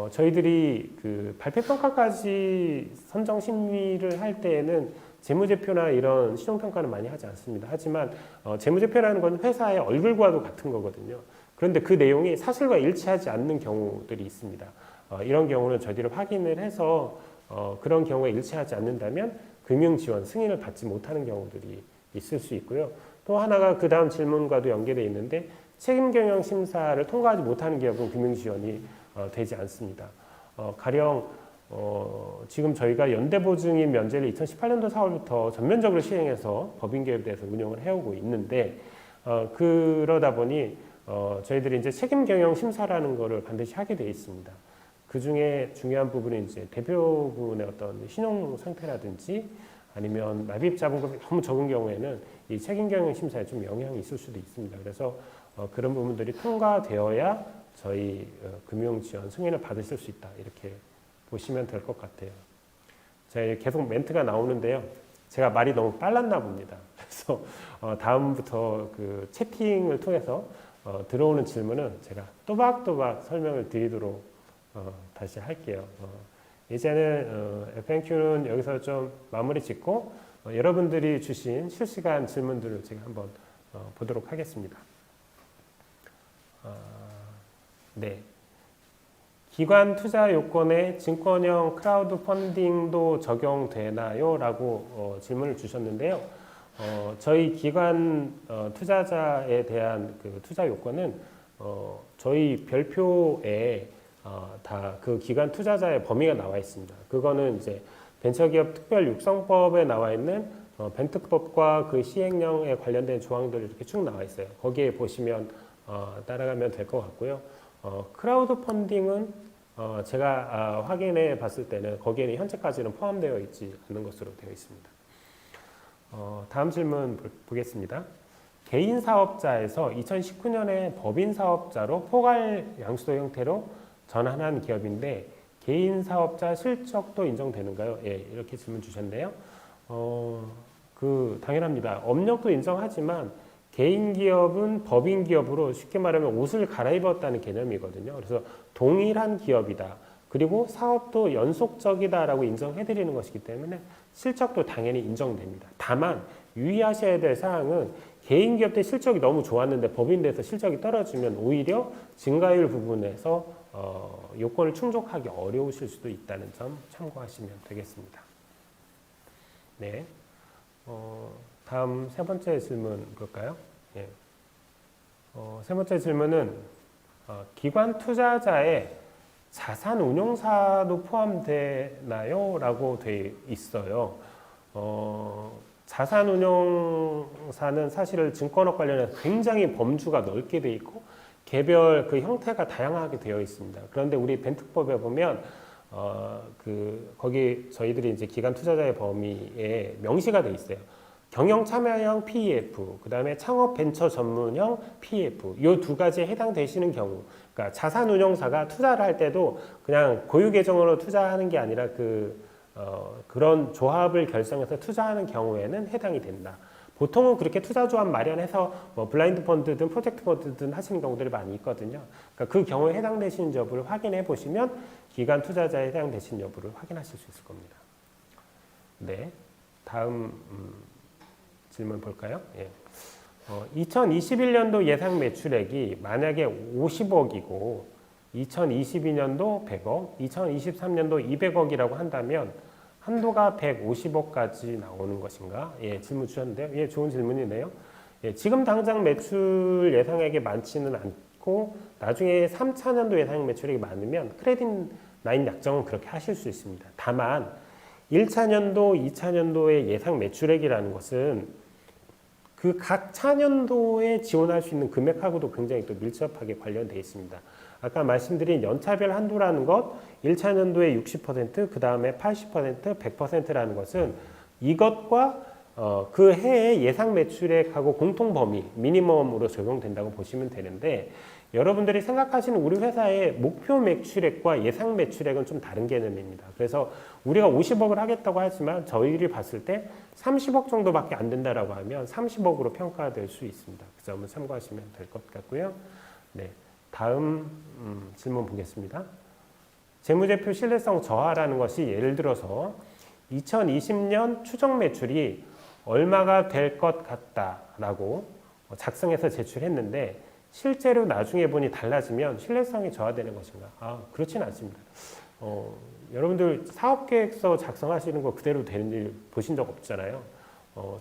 저희들이 그 발표 평가까지 선정 심의를 할 때에는 재무제표나 이런 신용평가는 많이 하지 않습니다. 하지만 재무제표라는 건 회사의 얼굴과도 같은 거거든요. 그런데 그 내용이 사실과 일치하지 않는 경우들이 있습니다. 이런 경우는 저희들이 확인을 해서 그런 경우에 일치하지 않는다면 금융지원 승인을 받지 못하는 경우들이 있을 수 있고요. 또 하나가 그 다음 질문과도 연계되어 있는데 책임경영 심사를 통과하지 못하는 기업은 금융지원이 되지 않습니다. 가령 지금 저희가 연대보증인 면제를 2018년도 4월부터 전면적으로 시행해서 법인기업에 대해서 운영을 해오고 있는데 그러다 보니 저희들이 이제 책임경영 심사라는 거를 반드시 하게 되어 있습니다. 그 중에 중요한 부분이 이제 대표분의 어떤 신용 상태라든지 아니면 납입 자본금이 너무 적은 경우에는 이 책임경영 심사에 좀 영향이 있을 수도 있습니다. 그래서 그런 부분들이 통과되어야 저희 금융지원 승인을 받으실 수 있다. 이렇게 보시면 될 것 같아요. 제가 계속 멘트가 나오는데요. 제가 말이 너무 빨랐나 봅니다. 그래서 다음부터 그 채팅을 통해서 들어오는 질문은 제가 또박또박 설명을 드리도록 다시 할게요. 이제는 FNQ는 여기서 좀 마무리 짓고 여러분들이 주신 실시간 질문들을 제가 한번 보도록 하겠습니다. 네. 기관 투자 요건에 증권형 크라우드 펀딩도 적용되나요? 라고 질문을 주셨는데요. 저희 기관 투자자에 대한 그 투자 요건은 저희 별표에 다 그 기관 투자자의 범위가 나와 있습니다. 그거는 이제 벤처기업 특별 육성법에 나와 있는 벤특법과 그 시행령에 관련된 조항들이 이렇게 쭉 나와 있어요. 거기에 보시면 따라가면 될 것 같고요. 크라우드 펀딩은 제가 확인해 봤을 때는 거기에는 현재까지는 포함되어 있지 않는 것으로 되어 있습니다. 다음 질문 보겠습니다. 개인 사업자에서 2019년에 법인 사업자로 포괄 양수도 형태로 전환한 기업인데 개인 사업자 실적도 인정되는가요? 예, 이렇게 질문 주셨는데요. 당연합니다. 업력도 인정하지만 개인 기업은 법인 기업으로 쉽게 말하면 옷을 갈아입었다는 개념이거든요. 그래서 동일한 기업이다. 그리고 사업도 연속적이다라고 인정해드리는 것이기 때문에 실적도 당연히 인정됩니다. 다만 유의하셔야 될 사항은 개인 기업 때 실적이 너무 좋았는데 법인 돼서 실적이 떨어지면 오히려 증가율 부분에서 요건을 충족하기 어려우실 수도 있다는 점 참고하시면 되겠습니다. 네. 다음 세 번째 질문 볼까요? 예. 세 번째 질문은 기관 투자자의 자산 운용사도 포함되나요? 라고 돼 있어요. 자산 운용사는 사실 증권업 관련해서 굉장히 범주가 넓게 돼 있고 개별 그 형태가 다양하게 되어 있습니다. 그런데 우리 벤특법에 보면 거기 저희들이 이제 기관 투자자의 범위에 명시가 돼 있어요. 경영 참여형 PEF, 그 다음에 창업 벤처 전문형 PEF, 이 두 가지에 해당되시는 경우, 그러니까 자산 운용사가 투자를 할 때도 그냥 고유 계정으로 투자하는 게 아니라 그런 조합을 결성해서 투자하는 경우에는 해당이 된다. 보통은 그렇게 투자 조합 마련해서 뭐 블라인드 펀드든 프로젝트 펀드든 하시는 경우들이 많이 있거든요. 그러니까 그 경우에 해당되시는 여부를 확인해 보시면 기관 투자자에 해당되시는 여부를 확인하실 수 있을 겁니다. 네, 다음 질문 볼까요? 예. 2021년도 예상 매출액이 만약에 50억이고 2022년도 100억, 2023년도 200억이라고 한다면 한도가 150억까지 나오는 것인가? 예, 질문 주셨는데요. 예, 좋은 질문이네요. 예, 지금 당장 매출 예상액이 많지는 않고 나중에 3차년도 예상 매출액이 많으면 크레딧 라인 약정은 그렇게 하실 수 있습니다. 다만 1차년도, 2차년도의 예상 매출액이라는 것은 그 각 차년도에 지원할 수 있는 금액하고도 굉장히 또 밀접하게 관련되어 있습니다. 아까 말씀드린 연차별 한도라는 것, 1차년도에 60%, 그 다음에 80%, 100%라는 것은 이것과 그 해의 예상 매출액하고 공통 범위, 미니멈으로 적용된다고 보시면 되는데 여러분들이 생각하시는 우리 회사의 목표 매출액과 예상 매출액은 좀 다른 개념입니다. 그래서 우리가 50억을 하겠다고 하지만 저희들이 봤을 때 30억 정도밖에 안 된다라고 하면 30억으로 평가될 수 있습니다. 그 점을 참고하시면 될 것 같고요. 네, 다음 질문 보겠습니다. 재무제표 신뢰성 저하라는 것이 예를 들어서 2020년 추정 매출이 얼마가 될 것 같다라고 작성해서 제출했는데 실제로 나중에 보니 달라지면 신뢰성이 저하되는 것인가? 그렇진 않습니다. 여러분들 사업계획서 작성하시는 거 그대로 되는 일 보신 적 없잖아요.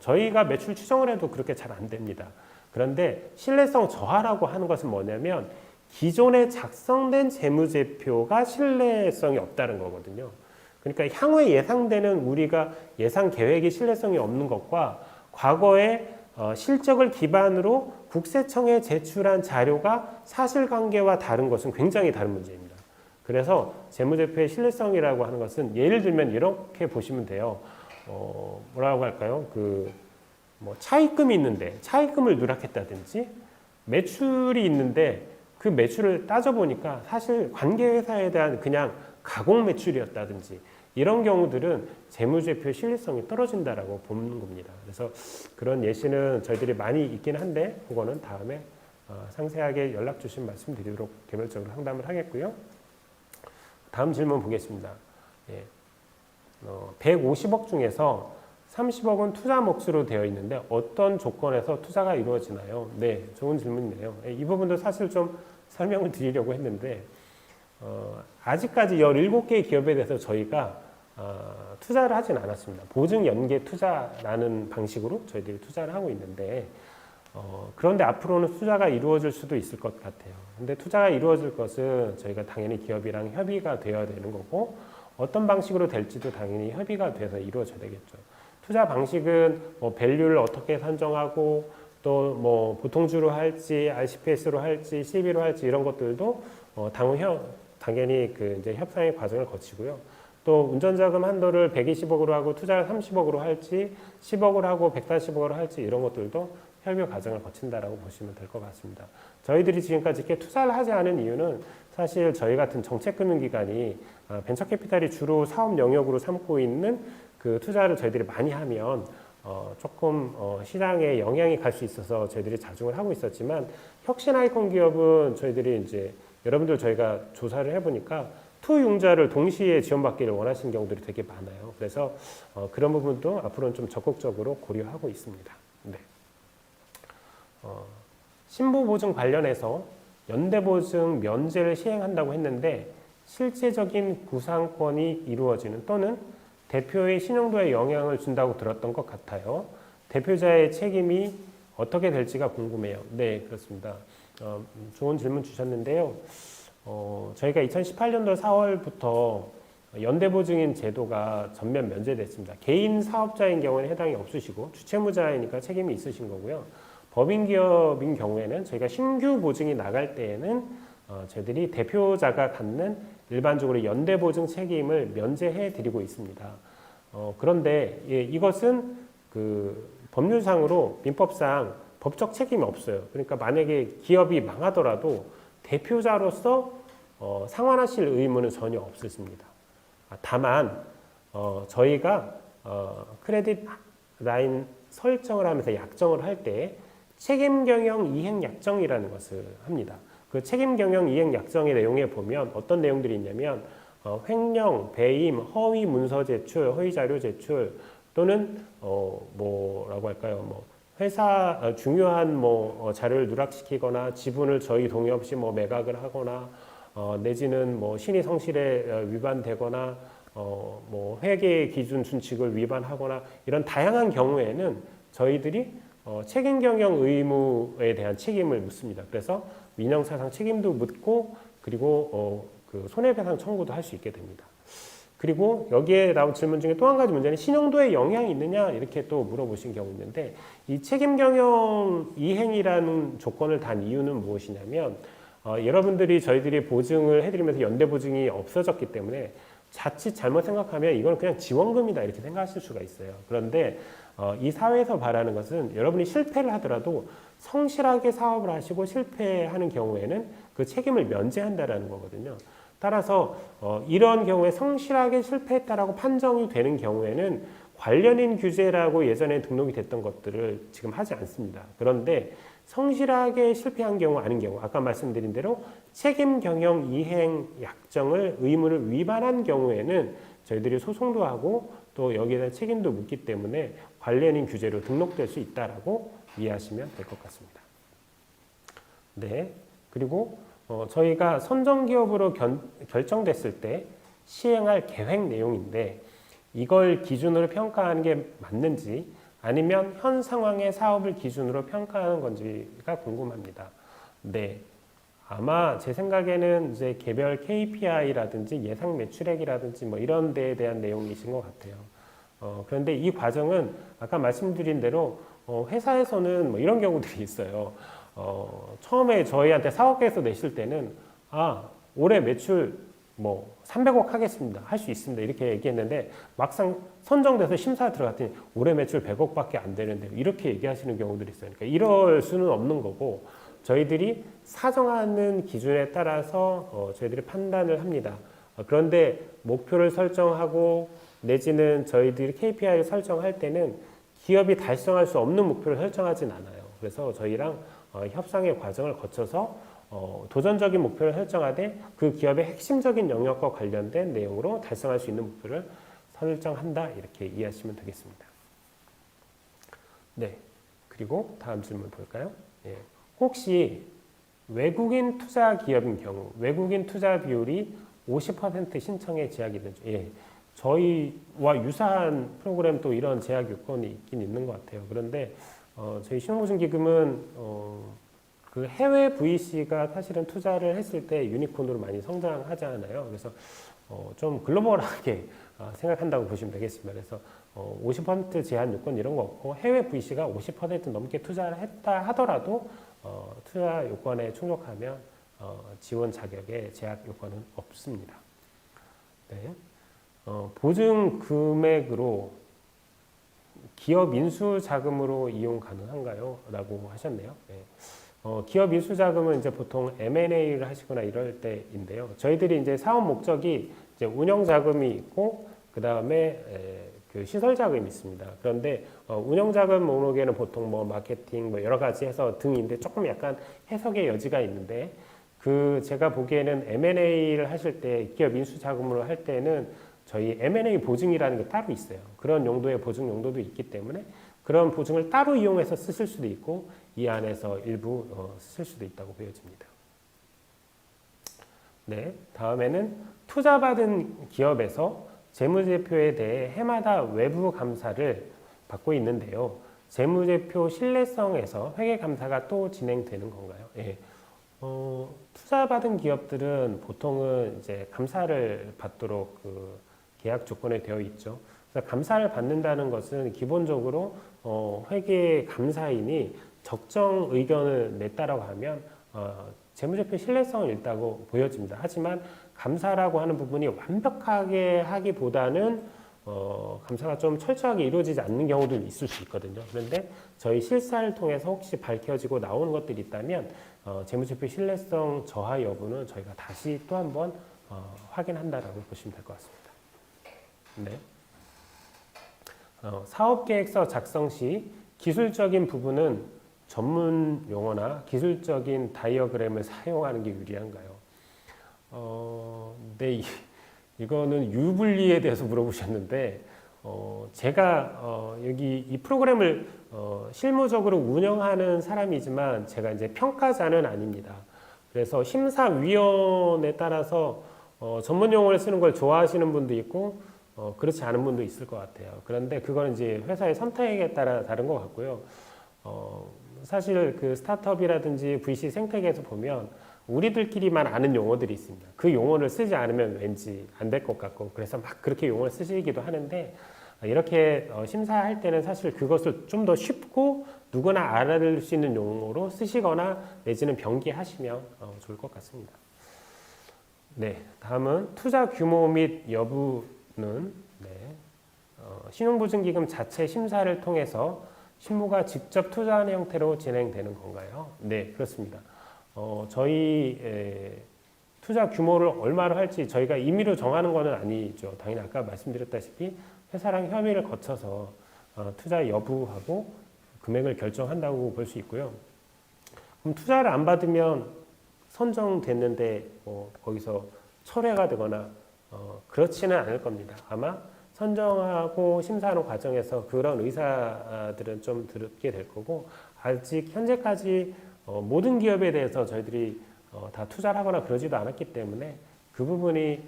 저희가 매출 추정을 해도 그렇게 잘 안 됩니다. 그런데 신뢰성 저하라고 하는 것은 뭐냐면 기존에 작성된 재무제표가 신뢰성이 없다는 거거든요. 그러니까 향후에 예상되는 우리가 예상 계획이 신뢰성이 없는 것과 과거에 실적을 기반으로 국세청에 제출한 자료가 사실관계와 다른 것은 굉장히 다른 문제입니다. 그래서 재무제표의 신뢰성이라고 하는 것은 예를 들면 이렇게 보시면 돼요. 뭐라고 할까요? 차입금이 있는데 차입금을 누락했다든지 매출이 있는데 그 매출을 따져보니까 사실 관계회사에 대한 그냥 가공 매출이었다든지 이런 경우들은 재무제표의 신뢰성이 떨어진다라고 보는 겁니다. 그래서 그런 예시는 저희들이 많이 있긴 한데 그거는 다음에 상세하게 연락 주신 말씀드리도록 개별적으로 상담을 하겠고요. 다음 질문 보겠습니다. 예. 150억 중에서 30억은 투자 몫으로 되어 있는데 어떤 조건에서 투자가 이루어지나요? 네, 좋은 질문이네요. 이 부분도 사실 좀 설명을 드리려고 했는데 아직까지 17개의 기업에 대해서 저희가 투자를 하진 않았습니다. 보증 연계 투자라는 방식으로 저희들이 투자를 하고 있는데 그런데 앞으로는 투자가 이루어질 수도 있을 것 같아요. 근데 투자가 이루어질 것은 저희가 당연히 기업이랑 협의가 되어야 되는 거고 어떤 방식으로 될지도 당연히 협의가 돼서 이루어져야 되겠죠. 투자 방식은 뭐 밸류를 어떻게 산정하고 또 뭐 보통주로 할지 RCPS로 할지 CB로 할지 이런 것들도 당연히 그 이제 협상의 과정을 거치고요. 또 운전자금 한도를 120억으로 하고 투자를 30억으로 할지 10억을 하고 140억으로 할지 이런 것들도 협의 과정을 거친다라고 보시면 될 것 같습니다. 저희들이 지금까지 이렇게 투자를 하지 않은 이유는 사실 저희 같은 정책금융기관이 벤처캐피탈이 주로 사업 영역으로 삼고 있는 그 투자를 저희들이 많이 하면 조금 시장에 영향이 갈 수 있어서 저희들이 자중을 하고 있었지만 혁신 아이콘 기업은 저희들이 이제 여러분들 저희가 조사를 해보니까 투융자를 동시에 지원받기를 원하시는 경우들이 되게 많아요. 그래서 그런 부분도 앞으로는 좀 적극적으로 고려하고 있습니다. 네. 신부보증 관련해서 연대보증 면제를 시행한다고 했는데 실제적인 구상권이 이루어지는 또는 대표의 신용도에 영향을 준다고 들었던 것 같아요. 대표자의 책임이 어떻게 될지가 궁금해요. 네, 그렇습니다. 좋은 질문 주셨는데요. 저희가 2018년도 4월부터 연대보증인 제도가 전면 면제됐습니다. 개인 사업자인 경우에는 해당이 없으시고 주채무자이니까 책임이 있으신 거고요. 법인 기업인 경우에는 저희가 신규 보증이 나갈 때에는 저희들이 대표자가 갖는 일반적으로 연대보증 책임을 면제해 드리고 있습니다. 그런데 이것은 그 법률상으로 민법상 법적 책임이 없어요. 그러니까 만약에 기업이 망하더라도 대표자로서 상환하실 의무는 전혀 없으십니다. 다만 저희가 크레딧 라인 설정을 하면서 약정을 할 때 책임경영 이행약정이라는 것을 합니다. 그 책임경영 이행약정의 내용에 보면 어떤 내용들이 있냐면 횡령, 배임, 허위 문서 제출, 허위 자료 제출 또는 뭐라고 할까요? 뭐 회사 중요한 뭐 자료를 누락시키거나 지분을 저희 동의 없이 뭐 매각을 하거나 내지는 뭐 신의 성실에 위반되거나 뭐 회계 기준 준칙을 위반하거나 이런 다양한 경우에는 저희들이 책임 경영 의무에 대한 책임을 묻습니다. 그래서 민형사상 책임도 묻고 그리고 그 손해배상 청구도 할 수 있게 됩니다. 그리고 여기에 나온 질문 중에 또 한 가지 문제는 신용도에 영향이 있느냐 이렇게 또 물어보신 경우 있는데 이 책임 경영 이행이라는 조건을 단 이유는 무엇이냐면 여러분들이 저희들이 보증을 해드리면서 연대 보증이 없어졌기 때문에 자칫 잘못 생각하면 이건 그냥 지원금이다 이렇게 생각하실 수가 있어요. 그런데 이 사회에서 바라는 것은 여러분이 실패를 하더라도 성실하게 사업을 하시고 실패하는 경우에는 그 책임을 면제한다라는 거거든요. 따라서 이런 경우에 성실하게 실패했다라고 판정이 되는 경우에는 관련인 규제라고 예전에 등록이 됐던 것들을 지금 하지 않습니다. 그런데 성실하게 실패한 경우 아닌 경우 아까 말씀드린 대로 책임 경영 이행 약정을 의무를 위반한 경우에는 저희들이 소송도 하고 또 여기에 대한 책임도 묻기 때문에 관련인 규제로 등록될 수 있다라고 이해하시면 될 것 같습니다. 네, 그리고 저희가 선정기업으로 결정됐을 때 시행할 계획 내용인데 이걸 기준으로 평가하는 게 맞는지 아니면 현 상황의 사업을 기준으로 평가하는 건지가 궁금합니다. 네, 아마 제 생각에는 이제 개별 KPI라든지 예상 매출액이라든지 뭐 이런 데에 대한 내용이신 것 같아요. 그런데 이 과정은 아까 말씀드린 대로 회사에서는 뭐 이런 경우들이 있어요. 처음에 저희한테 사업계획서 내실 때는 올해 매출 뭐 300억 하겠습니다. 할 수 있습니다. 이렇게 얘기했는데 막상 선정돼서 심사 들어갔더니 올해 매출 100억밖에 안 되는데 이렇게 얘기하시는 경우들이 있어요. 그러니까 이럴 수는 없는 거고 저희들이 사정하는 기준에 따라서 저희들이 판단을 합니다. 그런데 목표를 설정하고 내지는 저희들이 KPI를 설정할 때는 기업이 달성할 수 없는 목표를 설정하진 않아요. 그래서 저희랑 협상의 과정을 거쳐서 도전적인 목표를 설정하되 그 기업의 핵심적인 영역과 관련된 내용으로 달성할 수 있는 목표를 설정한다 이렇게 이해하시면 되겠습니다. 네. 그리고 다음 질문 볼까요? 예. 혹시 외국인 투자 기업인 경우 외국인 투자 비율이 50% 신청에 제약이 되죠. 예. 저희와 유사한 프로그램도 이런 제약 요건이 있긴 있는 것 같아요. 그런데 저희 신용보증기금은 그 해외 VC가 사실은 투자를 했을 때 유니콘으로 많이 성장하지 않아요. 그래서 좀 글로벌하게 생각한다고 보시면 되겠습니다. 그래서 50% 제한 요건 이런 거 없고 해외 VC가 50% 넘게 투자를 했다 하더라도 투자 요건에 충족하면 지원 자격의 제약 요건은 없습니다. 네. 보증 금액으로 기업 인수 자금으로 이용 가능한가요? 라고 하셨네요. 네. 기업 인수 자금은 이제 보통 M&A를 하시거나 이럴 때인데요. 저희들이 이제 사업 목적이 이제 운영 자금이 있고 그 다음에 그 시설 자금이 있습니다. 그런데 운영 자금 목록에는 보통 뭐 마케팅 뭐 여러 가지 해서 등인데 조금 약간 해석의 여지가 있는데 그 제가 보기에는 M&A를 하실 때 기업 인수 자금으로 할 때는 저희 M&A 보증이라는 게 따로 있어요. 그런 용도의 보증 용도도 있기 때문에 그런 보증을 따로 이용해서 쓰실 수도 있고 이 안에서 일부 쓸 수도 있다고 보여집니다. 네, 다음에는 투자받은 기업에서 재무제표에 대해 해마다 외부 감사를 받고 있는데요. 재무제표 신뢰성에서 회계 감사가 또 진행되는 건가요? 예. 투자받은 기업들은 보통은 이제 감사를 받도록 그 계약 조건에 되어 있죠. 그래서 감사를 받는다는 것은 기본적으로 회계 감사인이 적정 의견을 냈다라고 하면 재무제표 신뢰성은 있다고 보여집니다. 하지만 감사라고 하는 부분이 완벽하게 하기보다는 감사가 좀 철저하게 이루어지지 않는 경우도 있을 수 있거든요. 그런데 저희 실사를 통해서 혹시 밝혀지고 나오는 것들이 있다면 재무제표 신뢰성 저하 여부는 저희가 다시 또 한번 확인한다라고 보시면 될 것 같습니다. 네. 사업계획서 작성 시 기술적인 부분은 전문 용어나 기술적인 다이어그램을 사용하는 게 유리한가요? 네, 이거는 유불리에 대해서 물어보셨는데, 제가 여기 이 프로그램을 실무적으로 운영하는 사람이지만 제가 이제 평가자는 아닙니다. 그래서 심사위원에 따라서 전문 용어를 쓰는 걸 좋아하시는 분도 있고, 그렇지 않은 분도 있을 것 같아요. 그런데 그건 이제 회사의 선택에 따라 다른 것 같고요. 사실 그 스타트업이라든지 VC 생태계에서 보면 우리들끼리만 아는 용어들이 있습니다. 그 용어를 쓰지 않으면 왠지 안 될 것 같고 그래서 막 그렇게 용어를 쓰시기도 하는데 이렇게 심사할 때는 사실 그것을 좀 더 쉽고 누구나 알아들 수 있는 용어로 쓰시거나 내지는 병기하시면 좋을 것 같습니다. 네, 다음은 투자 규모 및 여부는 신용보증기금 자체 심사를 통해서 신무가 직접 투자하는 형태로 진행되는 건가요? 네, 그렇습니다. 저희 투자 규모를 얼마로 할지 저희가 임의로 정하는 것은 아니죠. 당연히 아까 말씀드렸다시피 회사랑 협의를 거쳐서 투자 여부하고 금액을 결정한다고 볼 수 있고요. 그럼 투자를 안 받으면 선정됐는데 거기서 철회가 되거나 그렇지는 않을 겁니다. 아마 선정하고 심사하는 과정에서 그런 의사들은 좀 들게 될 거고 아직 현재까지 모든 기업에 대해서 저희들이 다 투자를 하거나 그러지도 않았기 때문에 그 부분이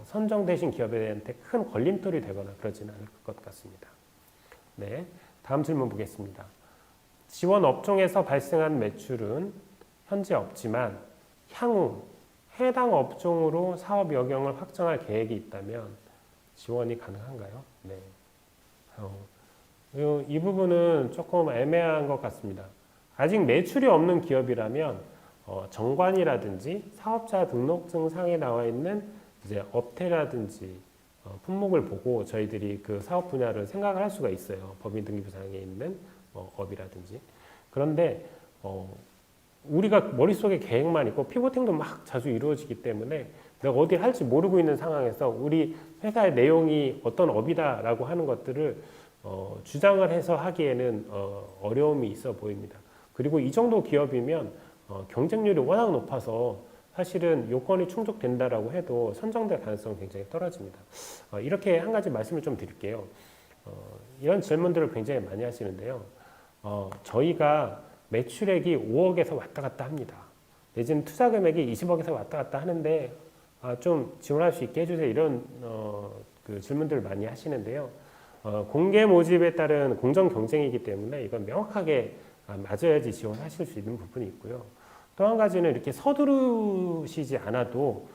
선정되신 기업한테 큰 걸림돌이 되거나 그러지는 않을 것 같습니다. 네, 다음 질문 보겠습니다. 지원 업종에서 발생한 매출은 현재 없지만 향후 해당 업종으로 사업 영역을 확장할 계획이 있다면 지원이 가능한가요? 네. 이 부분은 조금 애매한 것 같습니다. 아직 매출이 없는 기업이라면 정관이라든지 사업자 등록증 상에 나와 있는 이제 업태라든지 품목을 보고 저희들이 그 사업 분야를 생각을 할 수가 있어요. 법인등기부상에 있는 업이라든지. 그런데 우리가 머릿속에 계획만 있고 피보팅도 막 자주 이루어지기 때문에 내가 어디 할지 모르고 있는 상황에서 우리 회사의 내용이 어떤 업이다라고 하는 것들을 주장을 해서 하기에는 어려움이 있어 보입니다. 그리고 이 정도 기업이면 경쟁률이 워낙 높아서 사실은 요건이 충족된다라고 해도 선정될 가능성이 굉장히 떨어집니다. 이렇게 한 가지 말씀을 좀 드릴게요. 이런 질문들을 굉장히 많이 하시는데요. 저희가 매출액이 5억에서 왔다 갔다 합니다. 내지는 투자 금액이 20억에서 왔다 갔다 하는데 좀 지원할 수 있게 해주세요. 이런 그 질문들을 많이 하시는데요. 공개 모집에 따른 공정 경쟁이기 때문에 이건 명확하게 맞아야지 지원하실 수 있는 부분이 있고요. 또 한 가지는 이렇게 서두르시지 않아도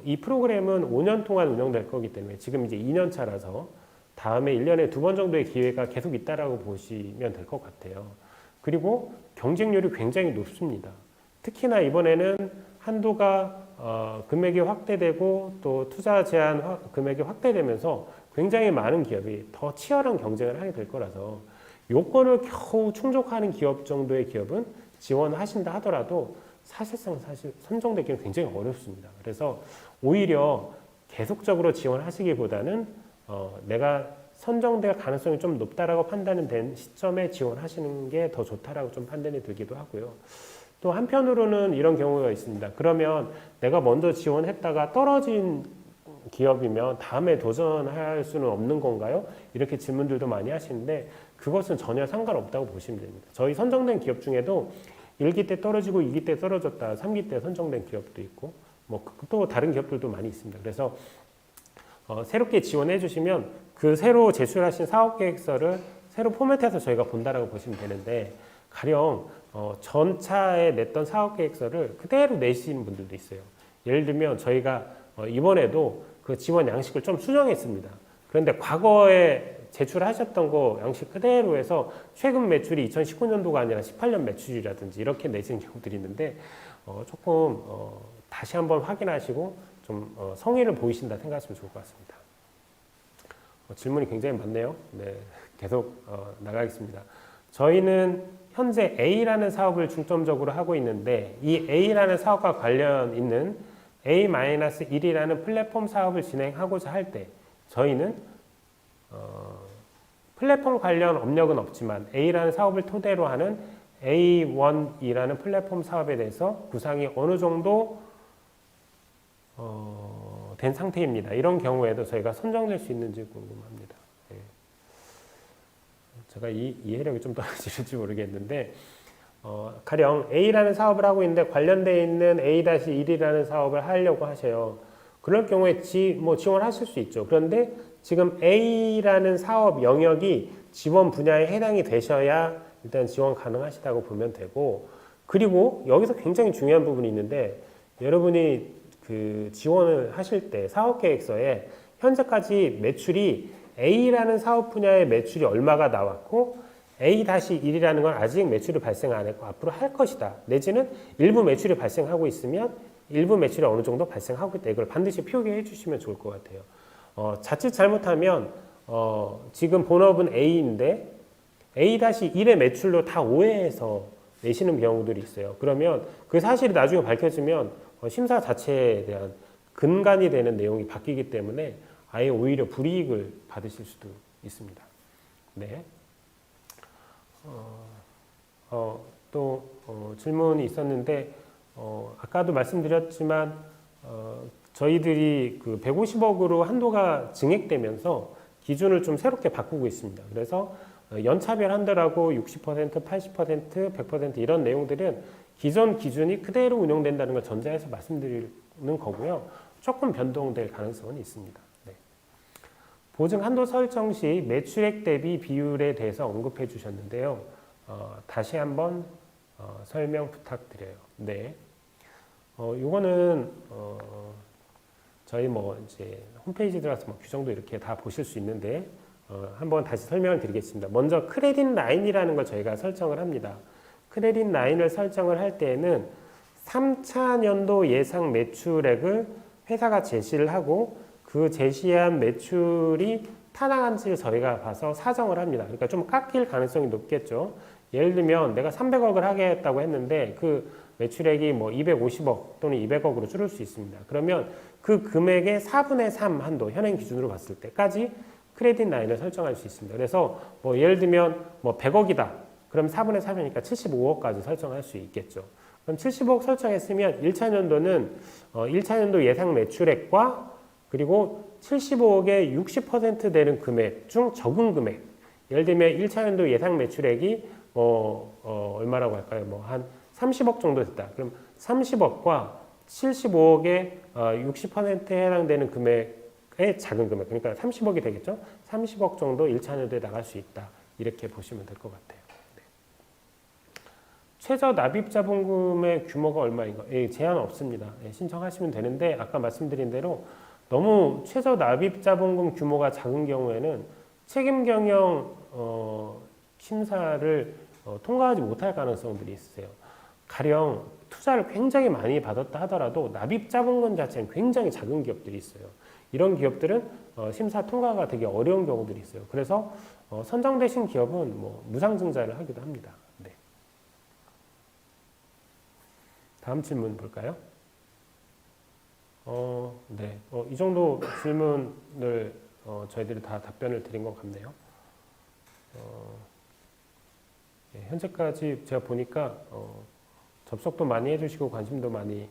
이 프로그램은 5년 동안 운영될 거기 때문에 지금 이제 2년 차라서 다음에 1년에 2번 정도의 기회가 계속 있다라고 보시면 될 것 같아요. 그리고 경쟁률이 굉장히 높습니다. 특히나 이번에는 한도가 금액이 확대되고 또 투자 제한 금액이 확대되면서 굉장히 많은 기업이 더 치열한 경쟁을 하게 될 거라서 요건을 겨우 충족하는 기업 정도의 기업은 지원하신다 하더라도 사실상 선정되기는 굉장히 어렵습니다. 그래서 오히려 계속적으로 지원하시기보다는 내가 선정될 가능성이 좀 높다라고 판단된 시점에 지원하시는 게 더 좋다라고 좀 판단이 들기도 하고요. 또 한편으로는 이런 경우가 있습니다. 그러면 내가 먼저 지원했다가 떨어진 기업이면 다음에 도전할 수는 없는 건가요? 이렇게 질문들도 많이 하시는데 그것은 전혀 상관없다고 보시면 됩니다. 저희 선정된 기업 중에도 1기 때 떨어지고 2기 때 떨어졌다, 3기 때 선정된 기업도 있고 뭐 또 다른 기업들도 많이 있습니다. 그래서 새롭게 지원해 주시면 그 새로 제출하신 사업계획서를 새로 포맷해서 저희가 본다라고 보시면 되는데 가령 전차에 냈던 사업계획서를 그대로 내시는 분들도 있어요. 예를 들면 저희가 이번에도 그 지원 양식을 좀 수정했습니다. 그런데 과거에 제출하셨던 거 양식 그대로 해서 최근 매출이 2019년도가 아니라 18년 매출이라든지 이렇게 내시는 경우들이 있는데 조금 다시 한번 확인하시고 좀 성의를 보이신다 생각하시면 좋을 것 같습니다. 질문이 굉장히 많네요. 네, 계속 나가겠습니다. 저희는 현재 A라는 사업을 중점적으로 하고 있는데 이 A라는 사업과 관련 있는 A-1이라는 플랫폼 사업을 진행하고자 할 때 저희는 플랫폼 관련 업력은 없지만 A라는 사업을 토대로 하는 A1이라는 플랫폼 사업에 대해서 구상이 어느 정도 된 상태입니다. 이런 경우에도 저희가 선정될 수 있는지 궁금합니다. 네. 제가 이해력이 좀 떨어질지 모르겠는데 가령 A라는 사업을 하고 있는데 관련되어 있는 A-1이라는 사업을 하려고 하셔요. 그럴 경우에 지원하실 수 있죠. 그런데 지금 A라는 사업 영역이 지원 분야에 해당이 되셔야 일단 지원 가능하시다고 보면 되고 그리고 여기서 굉장히 중요한 부분이 있는데 여러분이 그 지원을 하실 때 사업계획서에 현재까지 매출이 A라는 사업 분야의 매출이 얼마가 나왔고 A-1이라는 건 아직 매출이 발생 안 했고 앞으로 할 것이다. 내지는 일부 매출이 발생하고 있으면 일부 매출이 어느 정도 발생하고 있다. 이걸 반드시 표기해 주시면 좋을 것 같아요. 자칫 잘못하면 지금 본업은 A인데 A-1의 매출로 다 오해해서 내시는 경우들이 있어요. 그러면 그 사실이 나중에 밝혀지면 심사 자체에 대한 근간이 되는 내용이 바뀌기 때문에 아예 오히려 불이익을 받으실 수도 있습니다. 네. 또 질문이 있었는데 아까도 말씀드렸지만 저희들이 그 150억으로 한도가 증액되면서 기준을 좀 새롭게 바꾸고 있습니다. 그래서 연차별 한도라고 60%, 80%, 100% 이런 내용들은 기존 기준이 그대로 운영된다는 걸 전제해서 말씀드리는 거고요. 조금 변동될 가능성은 있습니다. 네. 보증 한도 설정 시 매출액 대비 비율에 대해서 언급해 주셨는데요. 다시 한번 설명 부탁드려요. 네. 이거는 저희 이제 홈페이지 들어가서 규정도 이렇게 다 보실 수 있는데 한번 다시 설명을 드리겠습니다. 먼저 크레딧 라인이라는 걸 저희가 설정을 합니다. 크레딧 라인을 설정을 할 때에는 3차 년도 예상 매출액을 회사가 제시를 하고 그 제시한 매출이 타당한지를 저희가 봐서 사정을 합니다. 그러니까 좀 깎일 가능성이 높겠죠. 예를 들면 내가 300억을 하겠다고 했는데 그 매출액이 250억 또는 200억으로 줄을 수 있습니다. 그러면 그 금액의 4분의 3 한도, 현행 기준으로 봤을 때까지 크레딧 라인을 설정할 수 있습니다. 그래서 예를 들면 100억이다. 그럼 4분의 3이니까 75억까지 설정할 수 있겠죠. 그럼 75억 설정했으면 1차 연도는 1차 연도 예상 매출액과 그리고 75억의 60% 되는 금액 중 적은 금액. 예를 들면 1차 연도 예상 매출액이 얼마라고 할까요? 뭐 한 30억 정도 됐다. 그럼 30억과 75억의 60%에 해당되는 금액의 작은 금액, 그러니까 30억이 되겠죠? 30억 정도 1차 연도에 나갈 수 있다. 이렇게 보시면 될 것 같아요. 네. 최저 납입 자본금의 규모가 얼마인가? 제한 없습니다. 신청하시면 되는데 아까 말씀드린 대로 너무 최저 납입 자본금 규모가 작은 경우에는 책임 경영 심사를 통과하지 못할 가능성들이 있으세요. 가령 투자를 굉장히 많이 받았다 하더라도 납입 자본금 자체는 굉장히 작은 기업들이 있어요. 이런 기업들은 심사 통과가 되게 어려운 경우들이 있어요. 그래서 선정되신 기업은 뭐 무상증자를 하기도 합니다. 네. 다음 질문 볼까요? 네. 이 정도 질문을 저희들이 다 답변을 드린 것 같네요. 예, 현재까지 제가 보니까 접속도 많이 해주시고 관심도 많이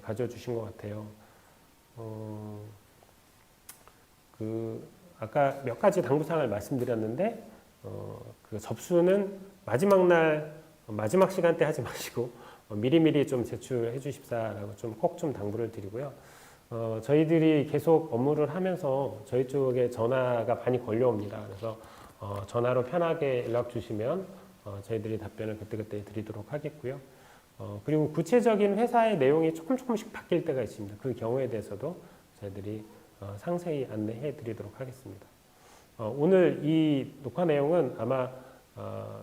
가져주신 것 같아요. 아까 몇 가지 당부사항을 말씀드렸는데 그 접수는 마지막 시간대 하지 마시고 미리미리 좀 제출해 주십사라고 꼭 좀 당부를 드리고요. 저희들이 계속 업무를 하면서 저희 쪽에 전화가 많이 걸려옵니다. 그래서 전화로 편하게 연락 주시면 저희들이 답변을 그때그때 드리도록 하겠고요. 그리고 구체적인 회사의 내용이 조금씩 바뀔 때가 있습니다. 그 경우에 대해서도 저희들이 상세히 안내해 드리도록 하겠습니다. 오늘 이 녹화 내용은 아마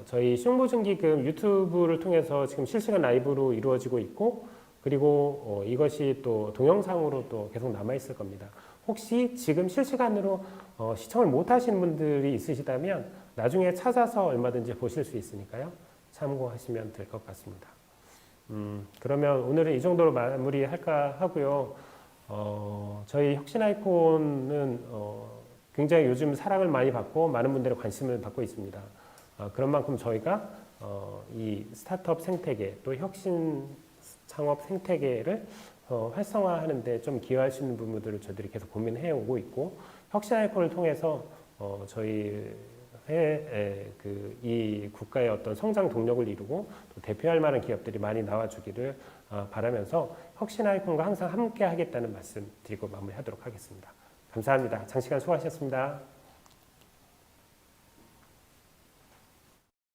저희 신용보증기금 유튜브를 통해서 지금 실시간 라이브로 이루어지고 있고, 그리고 이것이 또 동영상으로 또 계속 남아 있을 겁니다. 혹시 지금 실시간으로 시청을 못 하시는 분들이 있으시다면 나중에 찾아서 얼마든지 보실 수 있으니까요. 참고하시면 될 것 같습니다. 그러면 오늘은 이 정도로 마무리할까 하고요. 저희 혁신아이콘은 굉장히 요즘 사랑을 많이 받고 많은 분들의 관심을 받고 있습니다. 그런 만큼 저희가 이 스타트업 생태계 또 혁신 창업 생태계를 활성화하는 데 좀 기여할 수 있는 부분들을 저희들이 계속 고민해 오고 있고, 혁신아이콘을 통해서 저희 이 국가의 어떤 성장 동력을 이루고 또 대표할 만한 기업들이 많이 나와주기를 바라면서 혁신아이콘과 항상 함께 하겠다는 말씀 드리고 마무리하도록 하겠습니다. 감사합니다. 장시간 수고하셨습니다.